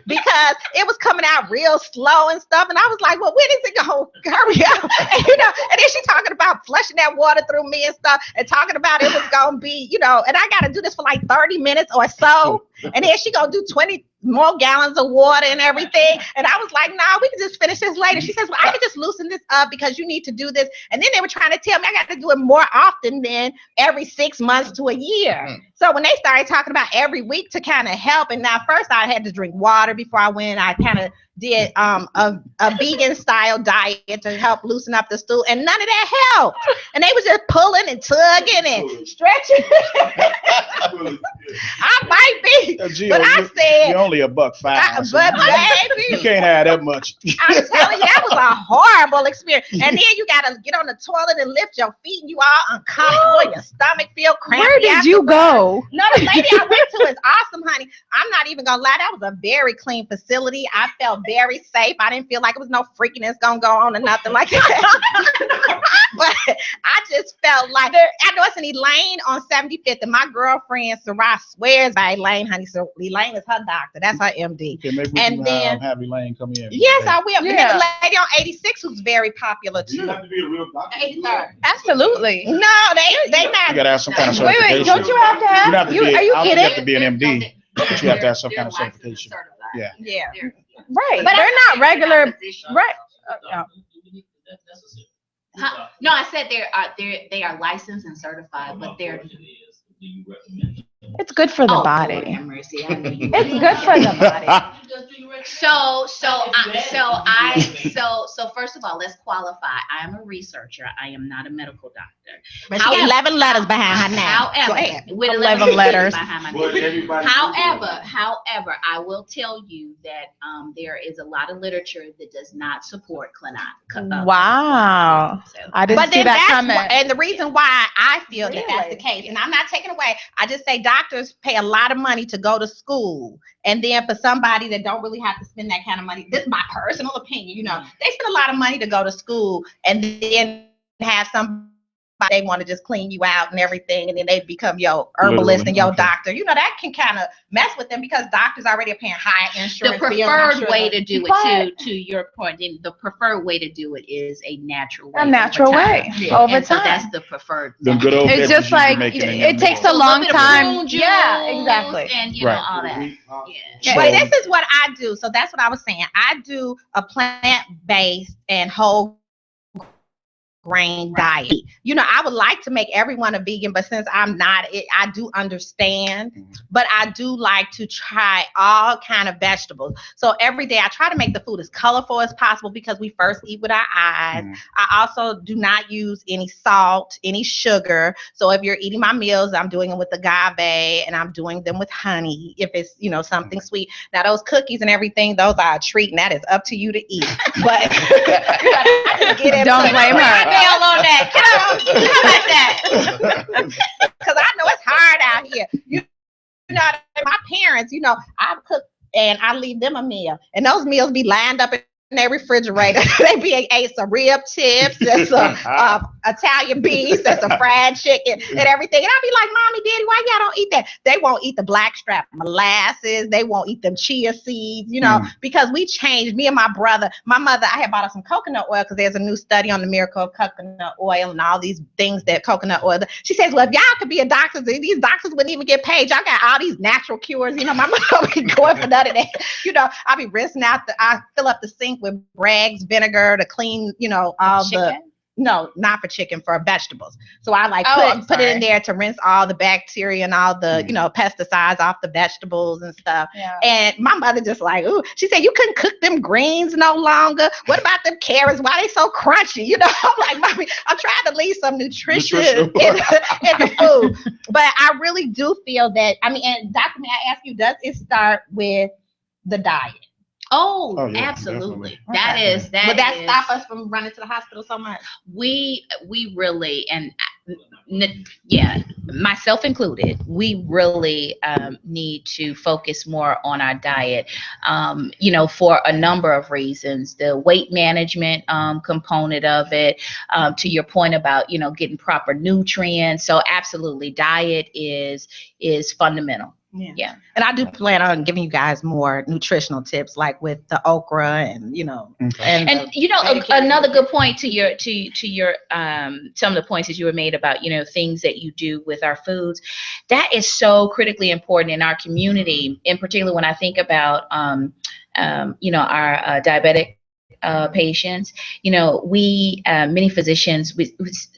because it was coming out real slow and stuff. And I was like, well, when is it going to hurry up? And then she talking about flushing that water through me and stuff and talking about it was going to be, and I got to do this for like 30 minutes or so. And then she going to do 20 more gallons of water and everything. And I was like, nah, we can just finish this later. She says, well, I can just loosen this up because you need to do this. And then they were trying to tell me I got to do it more often than every 6 months to a year. So when they started talking about every week to kind of help, and now first I had to drink water before I went. I kind of did a vegan style diet to help loosen up the stool, and none of that helped. And they was just pulling and tugging and stretching. I might be, but I said you're only $1.05. But baby, you can't have that much. I'm telling you, that was a horrible experience. And then you gotta get on the toilet and lift your feet, and you all uncomfortable. Your stomach feel crampy. Where did you go? No, the lady I went to is awesome, honey. I'm not even gonna lie. That was a very clean facility. I felt very safe. I didn't feel like it was no freakiness gonna go on or nothing like that. But an Elaine on 75th, and my girlfriend Sarah swears by Elaine, honey. So Elaine is her doctor. That's her MD. Okay, maybe we And can then- have Elaine come in. Yes, I will. Yeah. There's a lady on 86 who's very popular Do you too. have to be a real doctor? 83rd. Absolutely. No, they You not. gotta have some kind of Wait, certification. don't you have to have? You don't have to You, be, are you I don't think you have kidding? to be an MD, but you have to have some kind of certification. Yeah. Yeah. Right. But They're not regular. Right. Huh? No, I said they are licensed and certified, but they're It's good for the Lord body. have mercy, I know you- It's good for the body. So first of all, let's qualify. I am a researcher. I am not a medical doctor. But she got 11 letters behind her name. Go However, ahead. with 11 letters. behind my But name. everybody. However, I will tell you that there is a lot of literature that does not support clinic. Wow. So, I didn't But see then that that's comment. and the reason why I feel that that's the Really? case, and I'm not taking away. I just say doctors pay a lot of money to go to school, and then for somebody that don't really have to spend that kind of money, this is my personal opinion. You know, they spend a lot of money to go to school, and then have somebody they want to just clean you out and everything, and then they become your herbalist Literally, and your okay. doctor. You know, that can kind of mess with them because doctors already are paying high the insurance. bills. I'm preferred sure way the- to do it, to your point, the preferred way to do it is a natural way. A natural over way time. Yeah. over And so time. that's the preferred. Them good old It's veggies just you be like making in it them takes a meals. long bit of time. prune Yeah, juice exactly. And Right. all that. Yeah. But So- this is what I do. So that's what I was saying. I do a plant-based and whole grain diet. You know, I would like to make everyone a vegan, but since I'm not, I do understand. But I do like to try all kind of vegetables. So every day I try to make the food as colorful as possible because we first eat with our eyes. I also do not use any salt, any sugar. So if you're eating my meals, I'm doing them with agave and I'm doing them with honey if it's, you know, something sweet. Now those cookies and everything, those are a treat, and that is up to you to eat. But I just get into Don't it. blame her. Nail on that. How about that? Because I know it's hard out here. You know, my parents, you know, I cook and I leave them a meal, and those meals be lined up in their refrigerator. They be ate some rib tips, and some Italian beef, and some fried chicken, and everything. And I be like, Mommy, Daddy, why y'all don't eat that? They won't eat the blackstrap molasses. They won't eat them chia seeds, you know, because we changed. Me and my brother, my mother, I had bought us some coconut oil because there's a new study on the miracle of coconut oil and all these things that coconut oil. She says, well, if y'all could be a doctor, these doctors wouldn't even get paid. Y'all got all these natural cures. You know, my mom be going for none of that. You know, I be rinsing out I fill up the sink with Bragg's vinegar to clean, you know, all the. No, not for chicken, for vegetables. So I like put it in there to rinse all the bacteria and all the, you know, pesticides off the vegetables and stuff. Yeah. And my mother just like, ooh, she said, you couldn't cook them greens no longer. What about them carrots? Why they so crunchy? You know, I'm like, Mommy, I'm trying to leave some nutrition in the food. But I really do feel that, I mean, and Dr. May I ask you, does it start with the diet? Oh, yeah, absolutely. definitely. Would that stop us from running to the hospital so much? We really, and yeah, myself included, we really need to focus more on our diet, you know, for a number of reasons. The weight management component of it, to your point about, you know, getting proper nutrients. So absolutely, diet is fundamental. Yeah. And I do plan on giving you guys more nutritional tips, like with the okra and, you know, And you know, another good point to your some of the points that you were made about, you know, things that you do with our foods, that is so critically important in our community. In particular, when I think about you know, our diabetic patients, you know, we many physicians, we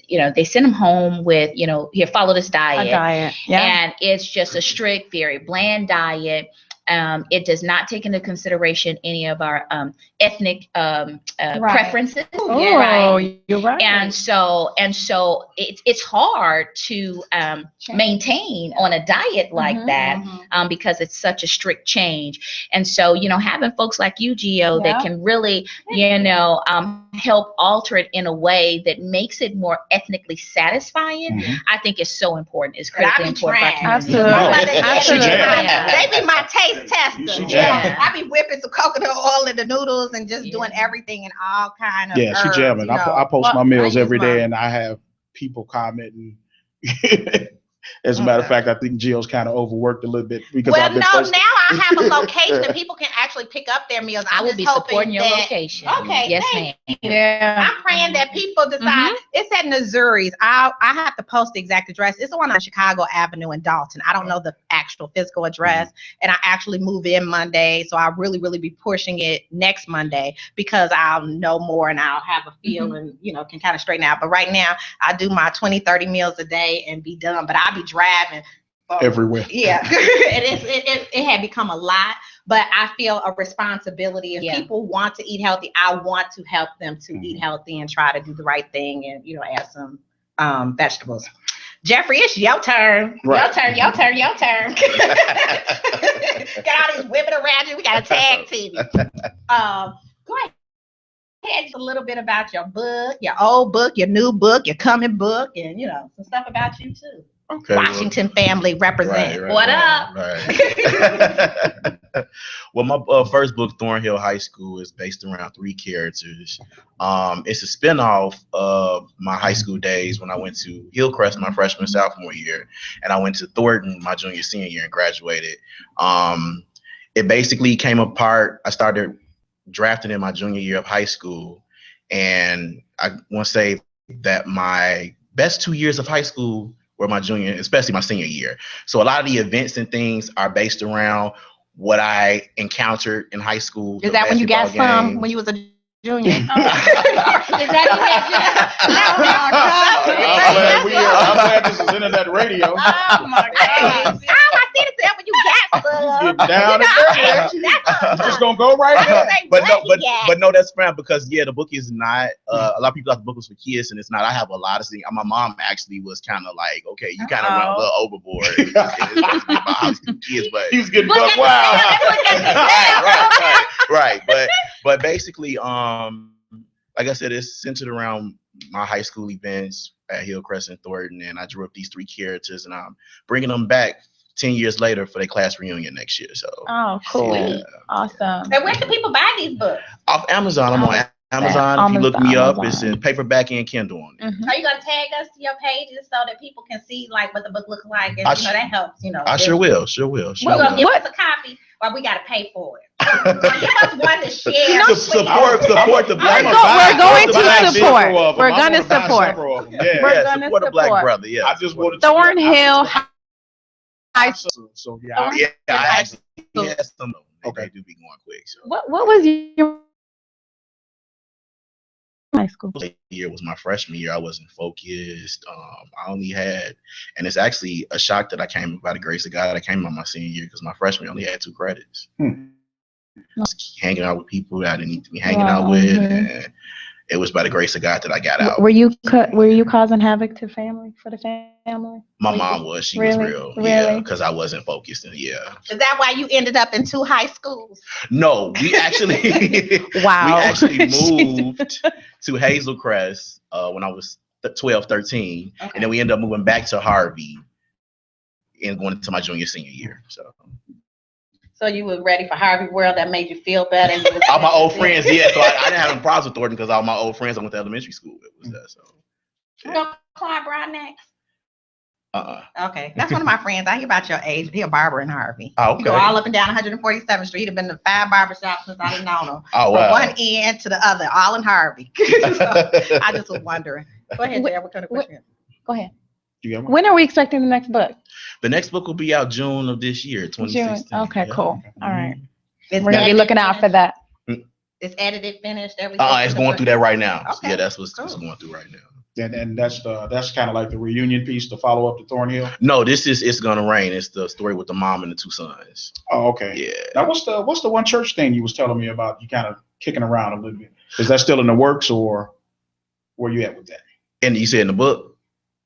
you know, they send them home with, you know, here, follow this diet. A diet. Yeah. And it's just a strict, very bland diet. It does not take into consideration any of our ethnic preferences. Oh, Right. you're right. And so it's hard to maintain on a diet like that because it's such a strict change. And so, you know, having folks like you, Geo, that can really, you know, help alter it in a way that makes it more ethnically satisfying, I think is so important. It's critically important for our community. Absolutely. Absolutely. Yeah. They be my taste tester. Yeah. I be whipping some coconut oil in the noodles and just doing everything in all kind of Yeah, she herbs, jamming. you know. I post my meals I use every day, mine. and I have people commenting, As a matter of fact, I think Geo's kind of overworked a little bit because Well, I've been no, posting. now I have a location and people can actually pick up their meals. I I'm will just be hoping supporting your that, location. Okay, Yes, thank ma'am. Yeah. I'm praying that people decide. It's at Missouri's. I have to post the exact address. It's the one on Chicago Avenue in Dalton. I don't know the actual physical address, and I actually move in Monday, so I really be pushing it next Monday because I'll know more and I'll have a feel and can kind of straighten out. But right now, I do my 20-30 meals a day and be done. But I'll be driving everywhere. Yeah, it had become a lot. But I feel a responsibility. If people want to eat healthy, I want to help them to eat healthy and try to do the right thing and, add some vegetables. Jeffrey, it's your turn. Right. Your turn. Got all these women around you. We got a tag team. Go ahead. Just a little bit about your book, your old book, your new book, your coming book, and, some stuff about you, too. Okay, Washington family represent. Right, what up? Right. Well, my first book, Thornhill High School, is based around 3 characters. It's a spinoff of my high school days when I went to Hillcrest my freshman sophomore year, and I went to Thornton my senior year and graduated. It basically came apart. I started drafting in my junior year of high school, and I want to say that my best 2 years of high school were my junior, especially my senior year. So a lot of the events and things are based around what I encountered in high school. Is that when you got some when you was a junior? Is that I'm glad this is internet radio. Oh my God. I see it when you got some. Down and just gonna go right there. But no, that's fine because the book is not. A lot of people thought the book was for kids, and it's not. I have a lot of things. My mom actually was kind of like, okay, you kind of went a little overboard. It's supposed to be about high school kids, but he's getting buck wild. Right. But basically, like I said, it's centered around my high school events at Hillcrest and Thornton, and I drew up these 3 characters, and I'm bringing them back 10 years later for their class reunion next year. So. Oh, cool. Yeah. Awesome. And where can people buy these books? Off Amazon. I'm on Amazon. If you look me up, it's in paperback and Kindle on it. Are you gonna tag us to your pages so that people can see like what the book looks like? And that helps. I sure will. We're gonna give us a copy, or we gotta pay for it. Give us one to share. Support the black. We're going to support. We're gonna support. We're gonna support a black brother. Yeah. I just wanted Thornhill. So I actually had some. Okay, do be going quick. So. What was your high school? Year was my freshman year. I wasn't focused. I only had, and it's actually a shock that I came by the grace of God. I came on my senior year because my freshman only had 2 credits. Hanging out with people that I didn't need to be hanging out with, and it was by the grace of God that I got out. Were you causing havoc to family for the family? My mom was. She was real. Really? Yeah, because I wasn't focused. And Is that why you ended up in 2 high schools? No, we actually wow. We actually moved to Hazelcrest when I was 12, 13, and then we ended up moving back to Harvey and going into my senior year. So you were ready for Harvey World. That made you feel better. All my old friends, yeah. So I didn't have any problems with Thornton because all my old friends I went to elementary school with was there. So. You know Clyde Brown next? Okay, that's one of my friends. I hear about your age. He a barber in Harvey. Oh, okay. You go all up and down 147th Street. He'd been to 5 barbershops since I didn't know him. Oh, wow. From one end to the other, all in Harvey. So I just was wondering. Go ahead, Jared. What kind of question? Go ahead. When are we expecting the next book? The next book will be out June of this year, 2016. June. Okay, cool. All right. We're We're gonna be looking out for that. It's edited, finished, everything. It's going through that right now. Okay. Yeah, that's what's going through right now. And that's kind of like the reunion piece, the follow up to Thornhill. No, this is It's Gonna Rain. It's the story with the mom and the 2 sons. Oh, okay. Yeah. Now, what's the one church thing you was telling me about? You kind of kicking around a little bit. Is that still in the works, or where you at with that? And you said in the book.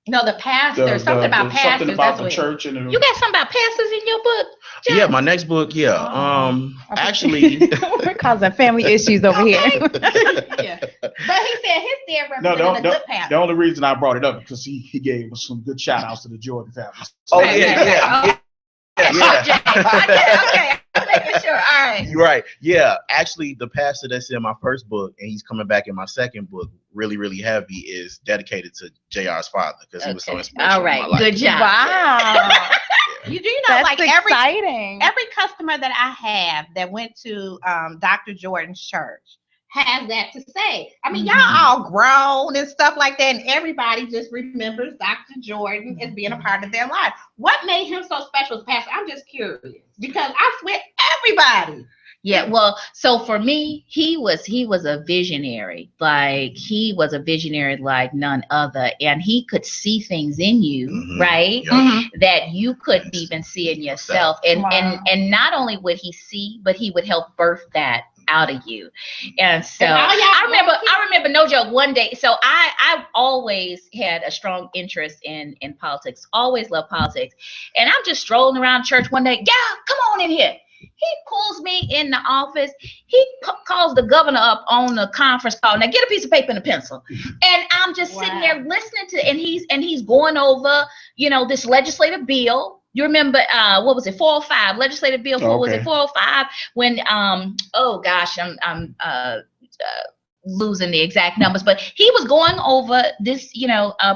No, the pastor. Something about pastors. Something about the church and you got something about pastors in your book? Jack? Yeah, my next book. Yeah. Actually, we're causing family issues over here. Yeah. But he said his dad represented a good pastor. The only reason I brought it up because he gave us some good shout outs to the Jordan family. Oh yeah. Okay. making sure. All right. You're right. Yeah, actually, the pastor that's in my first book, and he's coming back in my second book, really, really heavy, is dedicated to JR's father because he was so inspirational. All right. In my life. Good job. Wow. You do know, That's like exciting. every customer that I have that went to Dr. Jordan's church has that to say. I mean, y'all all grown and stuff like that, and everybody just remembers Dr. Jordan as being a part of their life. What made him so special as pastor? I'm just curious because I swear everybody. Yeah, well, so for me, he was a visionary. Like he was a visionary like none other, and he could see things in you, right? Yep. That you couldn't even see in yourself. And Wow. and not only would he see, but he would help birth that out of you. And so And all y'all I remember, no joke, one day. So I always had a strong interest in politics, always loved politics. And I'm just strolling around church one day. Yeah, come on in here. He pulls me in the office. He calls the governor up on the conference call. Now get a piece of paper and a pencil. And I'm just sitting there listening to, and he's going over, this legislative bill. You remember what was it, 405 legislative bill? Was it 405? When oh gosh, I'm losing the exact numbers, but he was going over this,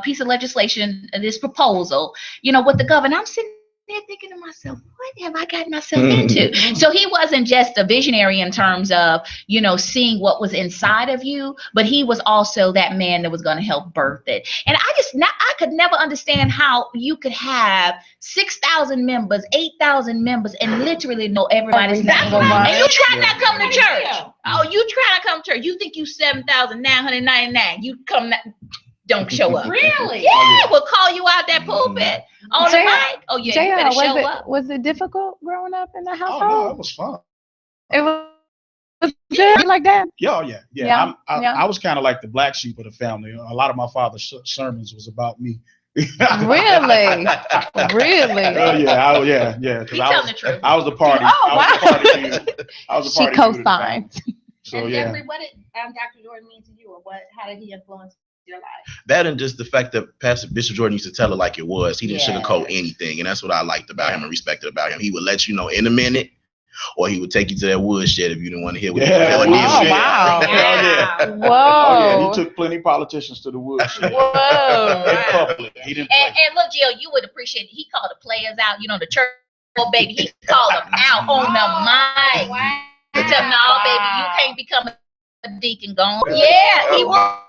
piece of legislation, this proposal, with the governor. I'm sitting there thinking to myself, what have I gotten myself into? So he wasn't just a visionary in terms of, seeing what was inside of you, but he was also that man that was going to help birth it. And I could never understand how you could have 6,000 members, 8,000 members, and literally know everybody's name. And you try not come to church. Oh, you try not come to church. You think you 7,999. You come, don't show up. Really? Yeah, we'll call you out that pulpit on the mic. Oh yeah, you better show up. Was it difficult growing up in the Oh household? no, it was fun. It was good like that. Yeah. I was kind of like the black sheep of the family. A lot of my father's sermons was about me. Really? Really? Yeah. He telling the truth. I was the party. Oh, I was the party dude. I was the She party dude of the family. co-signed. So And yeah. Jeffrey, what did Dr. Jordan mean to you, or how did he influence your life? That and just the fact that Pastor Bishop Jordan used to tell it like it was. He didn't Yeah. sugarcoat anything, and that's what I liked about him and respected about him. He would let you know in a minute, or he would take you to that woodshed if you didn't want to hear what he was telling you. wow. Yeah. Whoa. Oh, yeah. He took plenty of politicians to the woodshed. Whoa. In public. He didn't play. And look, Gio, you would appreciate it. He called the players out, the church, baby. He called them out on the mic. Wow. To tell them, no, baby, you can't become a deacon gone. Yeah, he was.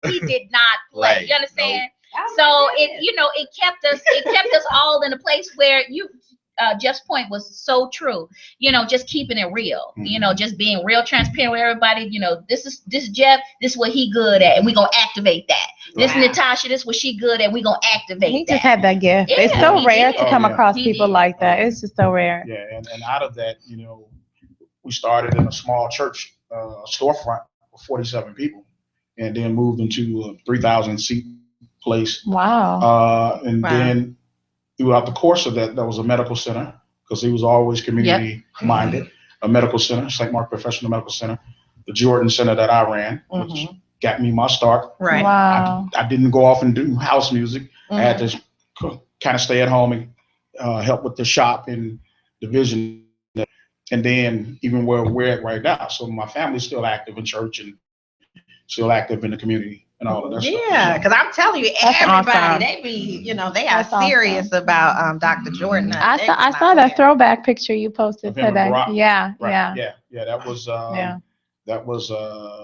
He did not play. You understand? So it kept us all in a place where Jeff's point was so true. Just keeping it real. Just being real transparent with everybody. This is Jeff. This is what he good at, and we gonna activate that. This is Natasha. This is what she good at. We gonna activate He that. just had that gift. Yeah, It's so he rare did. to come Oh, yeah. across He people did. like that. It's just so rare. Yeah, and out of that, we started in a small church storefront with 47 people, and then moved into a 3,000 seat place. Wow. And then throughout the course of that, there was a medical center because he was always community minded. A medical center, St. Mark Professional Medical Center, the Jordan Center that I ran, which got me my start. Right. Wow. I didn't go off and do house music. I had to kind of stay at home and help with the shop and the vision. And then even where we're at right now. So my family's still active in church and still active in the community and all of that stuff. Yeah, because I'm telling you, That's everybody, awesome. they be, they are That's awesome. serious about Dr. Jordan. I saw that throwback picture you posted Of him and today. Barack. Yeah. Right. Yeah. That was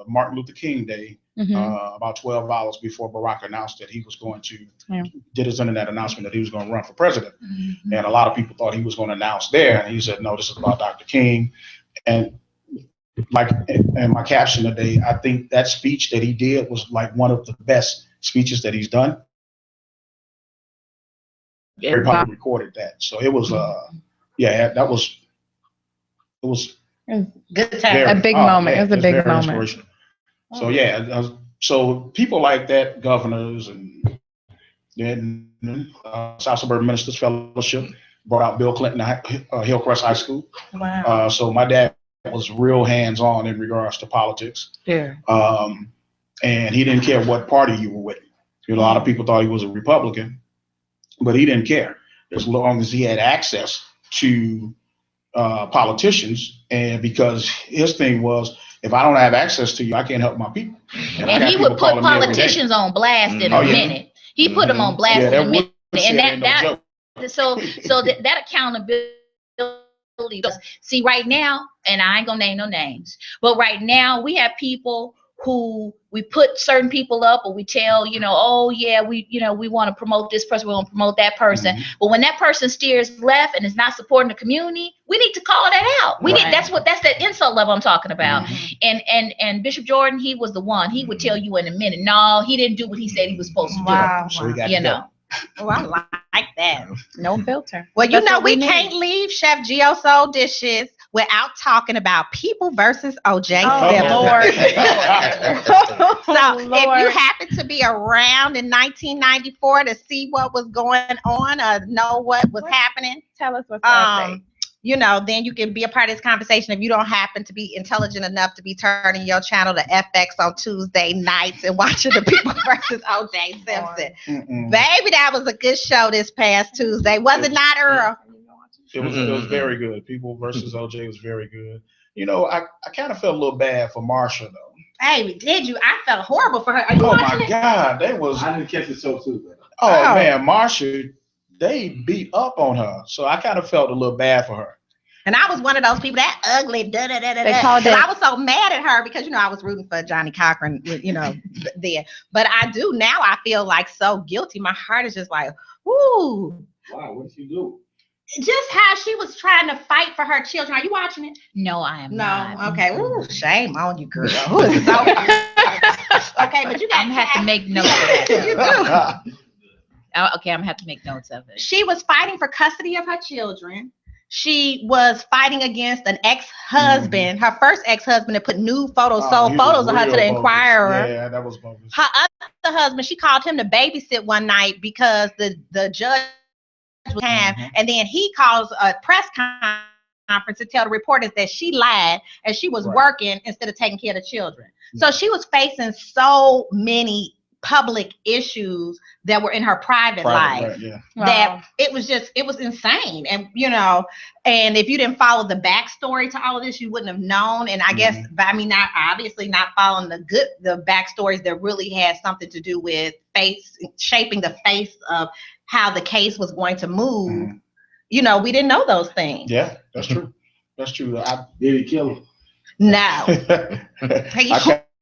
Martin Luther King Day, Mhm. about 12 hours before Barack announced that he was going to Yeah. did his internet announcement that he was going to run for president. And a lot of people thought he was going to announce there, and he said, no, this is about Dr. King. And like in my caption today, I think that speech that he did was like one of the best speeches that he's done. Everybody recorded that, so it was it was Good time. very, A big moment. yeah, It was a it's big very moment. inspirational. So so people like that, governors and then South Suburban Ministers Fellowship brought out Bill Clinton at Hillcrest High School. Wow. So my dad was real hands-on in regards to politics. Yeah. And he didn't care what party you were with. A lot of people thought he was a Republican, but he didn't care as long as he had access to politicians, and because his thing was, if I don't have access to you, I can't help my people. And he would put politicians on blast in a minute. He put them on blast in a minute, and that accountability. See, right now, and I ain't gonna name no names, but right now we have people who we put certain people up, or we tell, oh yeah, we want to promote this person, we want to promote that person. But when that person steers left and is not supporting the community, we need to call that out. That's that insult level I'm talking about. And Bishop Jordan, he was the one. He would tell you in a minute, no, he didn't do what he said he was supposed to do. So we got to go. Oh, I like that. No filter. Well, we can't leave Chef Geo Soul Dishes without talking about People versus O.J. Simpson. So if you happen to be around in 1994 to see what was going on or know what was happening, tell us what's happening. Then you can be a part of this conversation if you don't happen to be intelligent enough to be turning your channel to FX on Tuesday nights and watching the People versus O.J. Simpson. Baby, that was a good show this past Tuesday. Was it not, Earl? It was very good. People versus O.J. was very good. I kind of felt a little bad for Marsha, though. Hey, did you? I felt horrible for her. Are you watching my it? God, they was. I didn't catch the show too. Oh man, Marsha, they beat up on her, so I kind of felt a little bad for her. And I was one of those people that ugly, I was so mad at her because I was rooting for Johnny Cochran, there. But I do now. I feel like so guilty. My heart is just like, ooh. Wow, what did she do? Just how she was trying to fight for her children. Are you watching it? No, I am not. No. Okay. Ooh, shame on you, girl. Okay, but you got to have to make notes of that. You do. Okay, I'm gonna have to make notes of it. She was fighting for custody of her children. She was fighting against an ex-husband, her first ex-husband, that put nude photos, sold photos of her to the Inquirer. Yeah, that was bogus. Her other husband, she called him to babysit one night because the judge was and then he calls a press conference to tell the reporters that she lied and she was working instead of taking care of the children. So she was facing so many public issues that were in her private life that it was insane. And and if you didn't follow the backstory to all of this, you wouldn't have known. And I guess not following the backstories that really had something to do with shaping the face of how the case was going to move. We didn't know those things. Yeah, that's true. That's true. Did he kill him? No.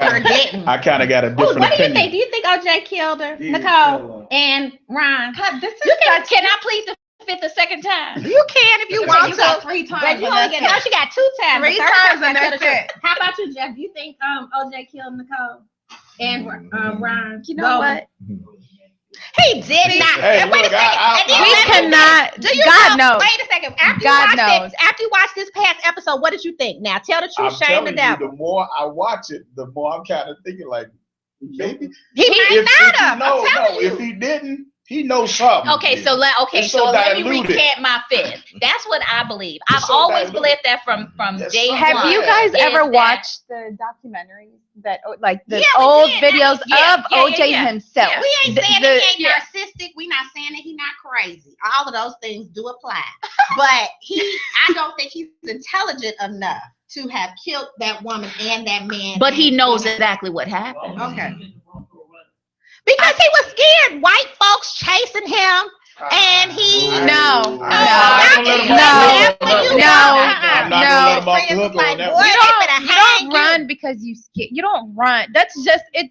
I kind of got a different what do you opinion. think? Do you think O.J. killed her, Nicole and Ron? Can I plead the fifth a second time? You can if you want to. 3 times. But you only get she got 2 times. 3 times and that's it. How about you, Jeff? Do you think O.J. killed Nicole and Ron? You know what? He did not. Hey, and wait look, a second. We cannot. God knows. knows. Wait a second. After you watched this past episode, what did you think? Now tell the truth, shame the devil. The more I watch it, the more I'm kind of thinking like, maybe he might not have. No, if he didn't, he knows something. Okay, so let me recant my fifth. That's what I believe. I've always believed that from day one. Have you guys ever watched the documentaries that the old videos of O.J. himself? We ain't saying he ain't narcissistic. We not saying that he's not crazy. All of those things do apply. But I don't think he's intelligent enough to have killed that woman and that man. But he knows exactly what happened. Okay. Because he was scared. White folks chasing him, and he No. You don't run because you scared. You don't run. That's just it.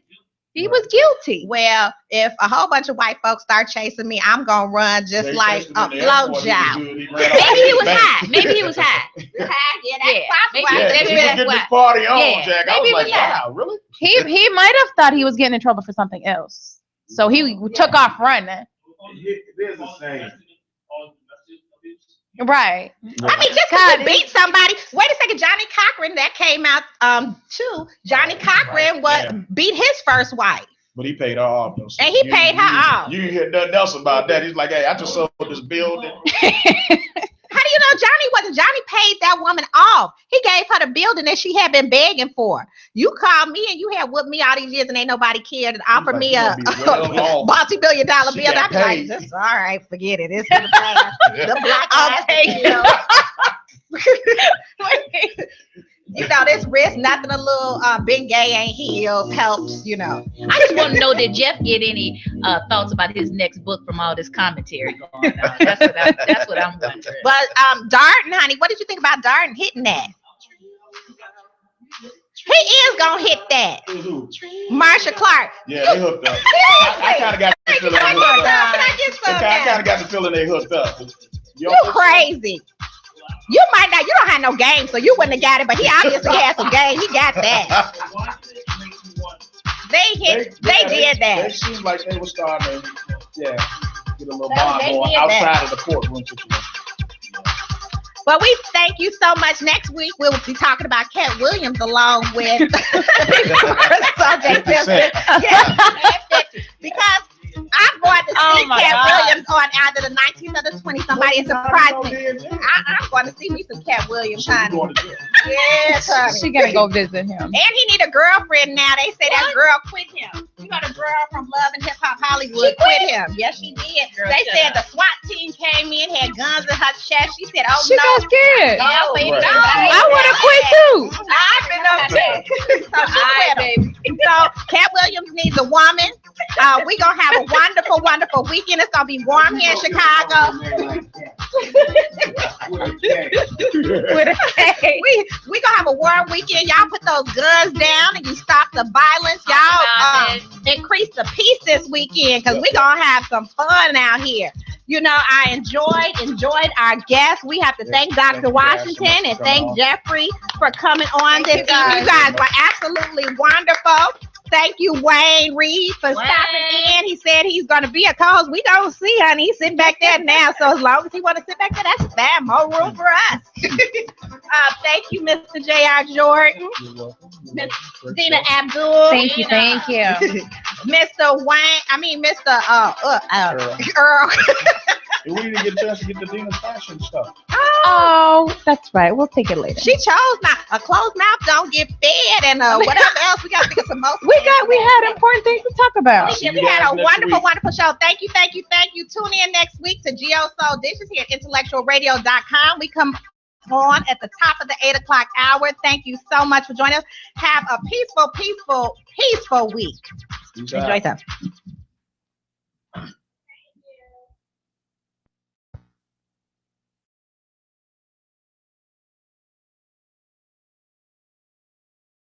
He was guilty. Well, if a whole bunch of white folks start chasing me, I'm gonna run just like a blowjob. Maybe he was high. Maybe he was high. Yeah, that's possible. He was getting this party on, Jack. I was like, wow, really? He might have thought he was getting in trouble for something else, so he took off running. There's the same. Right. I mean, just to beat somebody. Wait a second, Johnny Cochran, that came out too. Johnny Cochran beat his first wife. But he paid her off though. And he paid her off. You hear nothing else about that. He's like, hey, I just sold this building. How do you know Johnny paid that woman off? He gave her the building that she had been begging for. You called me and you had whooped me all these years and ain't nobody cared and offered me a multi-billion-dollar bill. I'd be like, this all right, forget it. It's the past. The black I'll take it. You know, this risk, nothing a little been gay ain't healed helps, you know. I just want to know, did Jeff get any thoughts about his next book from all this commentary going on? That's what I'm wondering. But Darden, honey, what did you think about Darden hitting that? He is gonna hit that. Marsha Clark. Yeah, they hooked up. I kind of got the feeling they hooked up. I kind of got the feeling they hooked up. You crazy. You might not. You don't have no game, so you wouldn't have got it. But he obviously has some game. He got that. They did that. They seemed like they were starting to, get a little bond going outside of the courtroom situation. Well, we thank you so much. Next week, we'll be talking about Cat Williams along with Simpson. Yeah, because I'm going to see Cat Williams on either the 19th or the 20th. Somebody surprised me. I'm going to see me some Cat Williams, honey. Yes, honey. She gonna go visit him. And he need a girlfriend now. They say that girl quit him. You know, the girl from Love and Hip Hop Hollywood quit him. Yes, she did. They said the SWAT team came in, had guns in her chest. She said, "Oh she no, got scared. no, I would have quit too. I've been up there." So she quit him. So Cat Williams needs a woman. We gonna have a wonderful, wonderful weekend. It's gonna be warm here in Chicago. With a K. We gonna have a warm weekend. Y'all put those guns down and you stop the violence. Y'all increase the peace this weekend because we gonna have some fun out here. You know, I enjoyed our guests. We have to thank Dr. Washington and thank Jeffrey for coming on this evening. You guys were absolutely wonderful. Thank you, Wayne Reed, for stopping in. He said he's going to be a co-host. We don't see, honey. He's sitting back there now. So as long as he want to sit back there, that's fine. More room for us. Thank you, Mr. J.R. Jordan. Ms. Zena Abdul. Thank you. Mr. Earl. And we didn't get a chance to get the Dina fashion stuff. Oh, that's right. We'll take it later. She chose not. A closed mouth don't get fed, and whatever else we got to get some more. We had important things to talk about. We had a wonderful show. Thank you. Tune in next week to Geo Dishes here at IntellectualRadio.com. We come on at the top of the 8 o'clock hour. Thank you so much for joining us. Have a peaceful week. Enjoy yourself.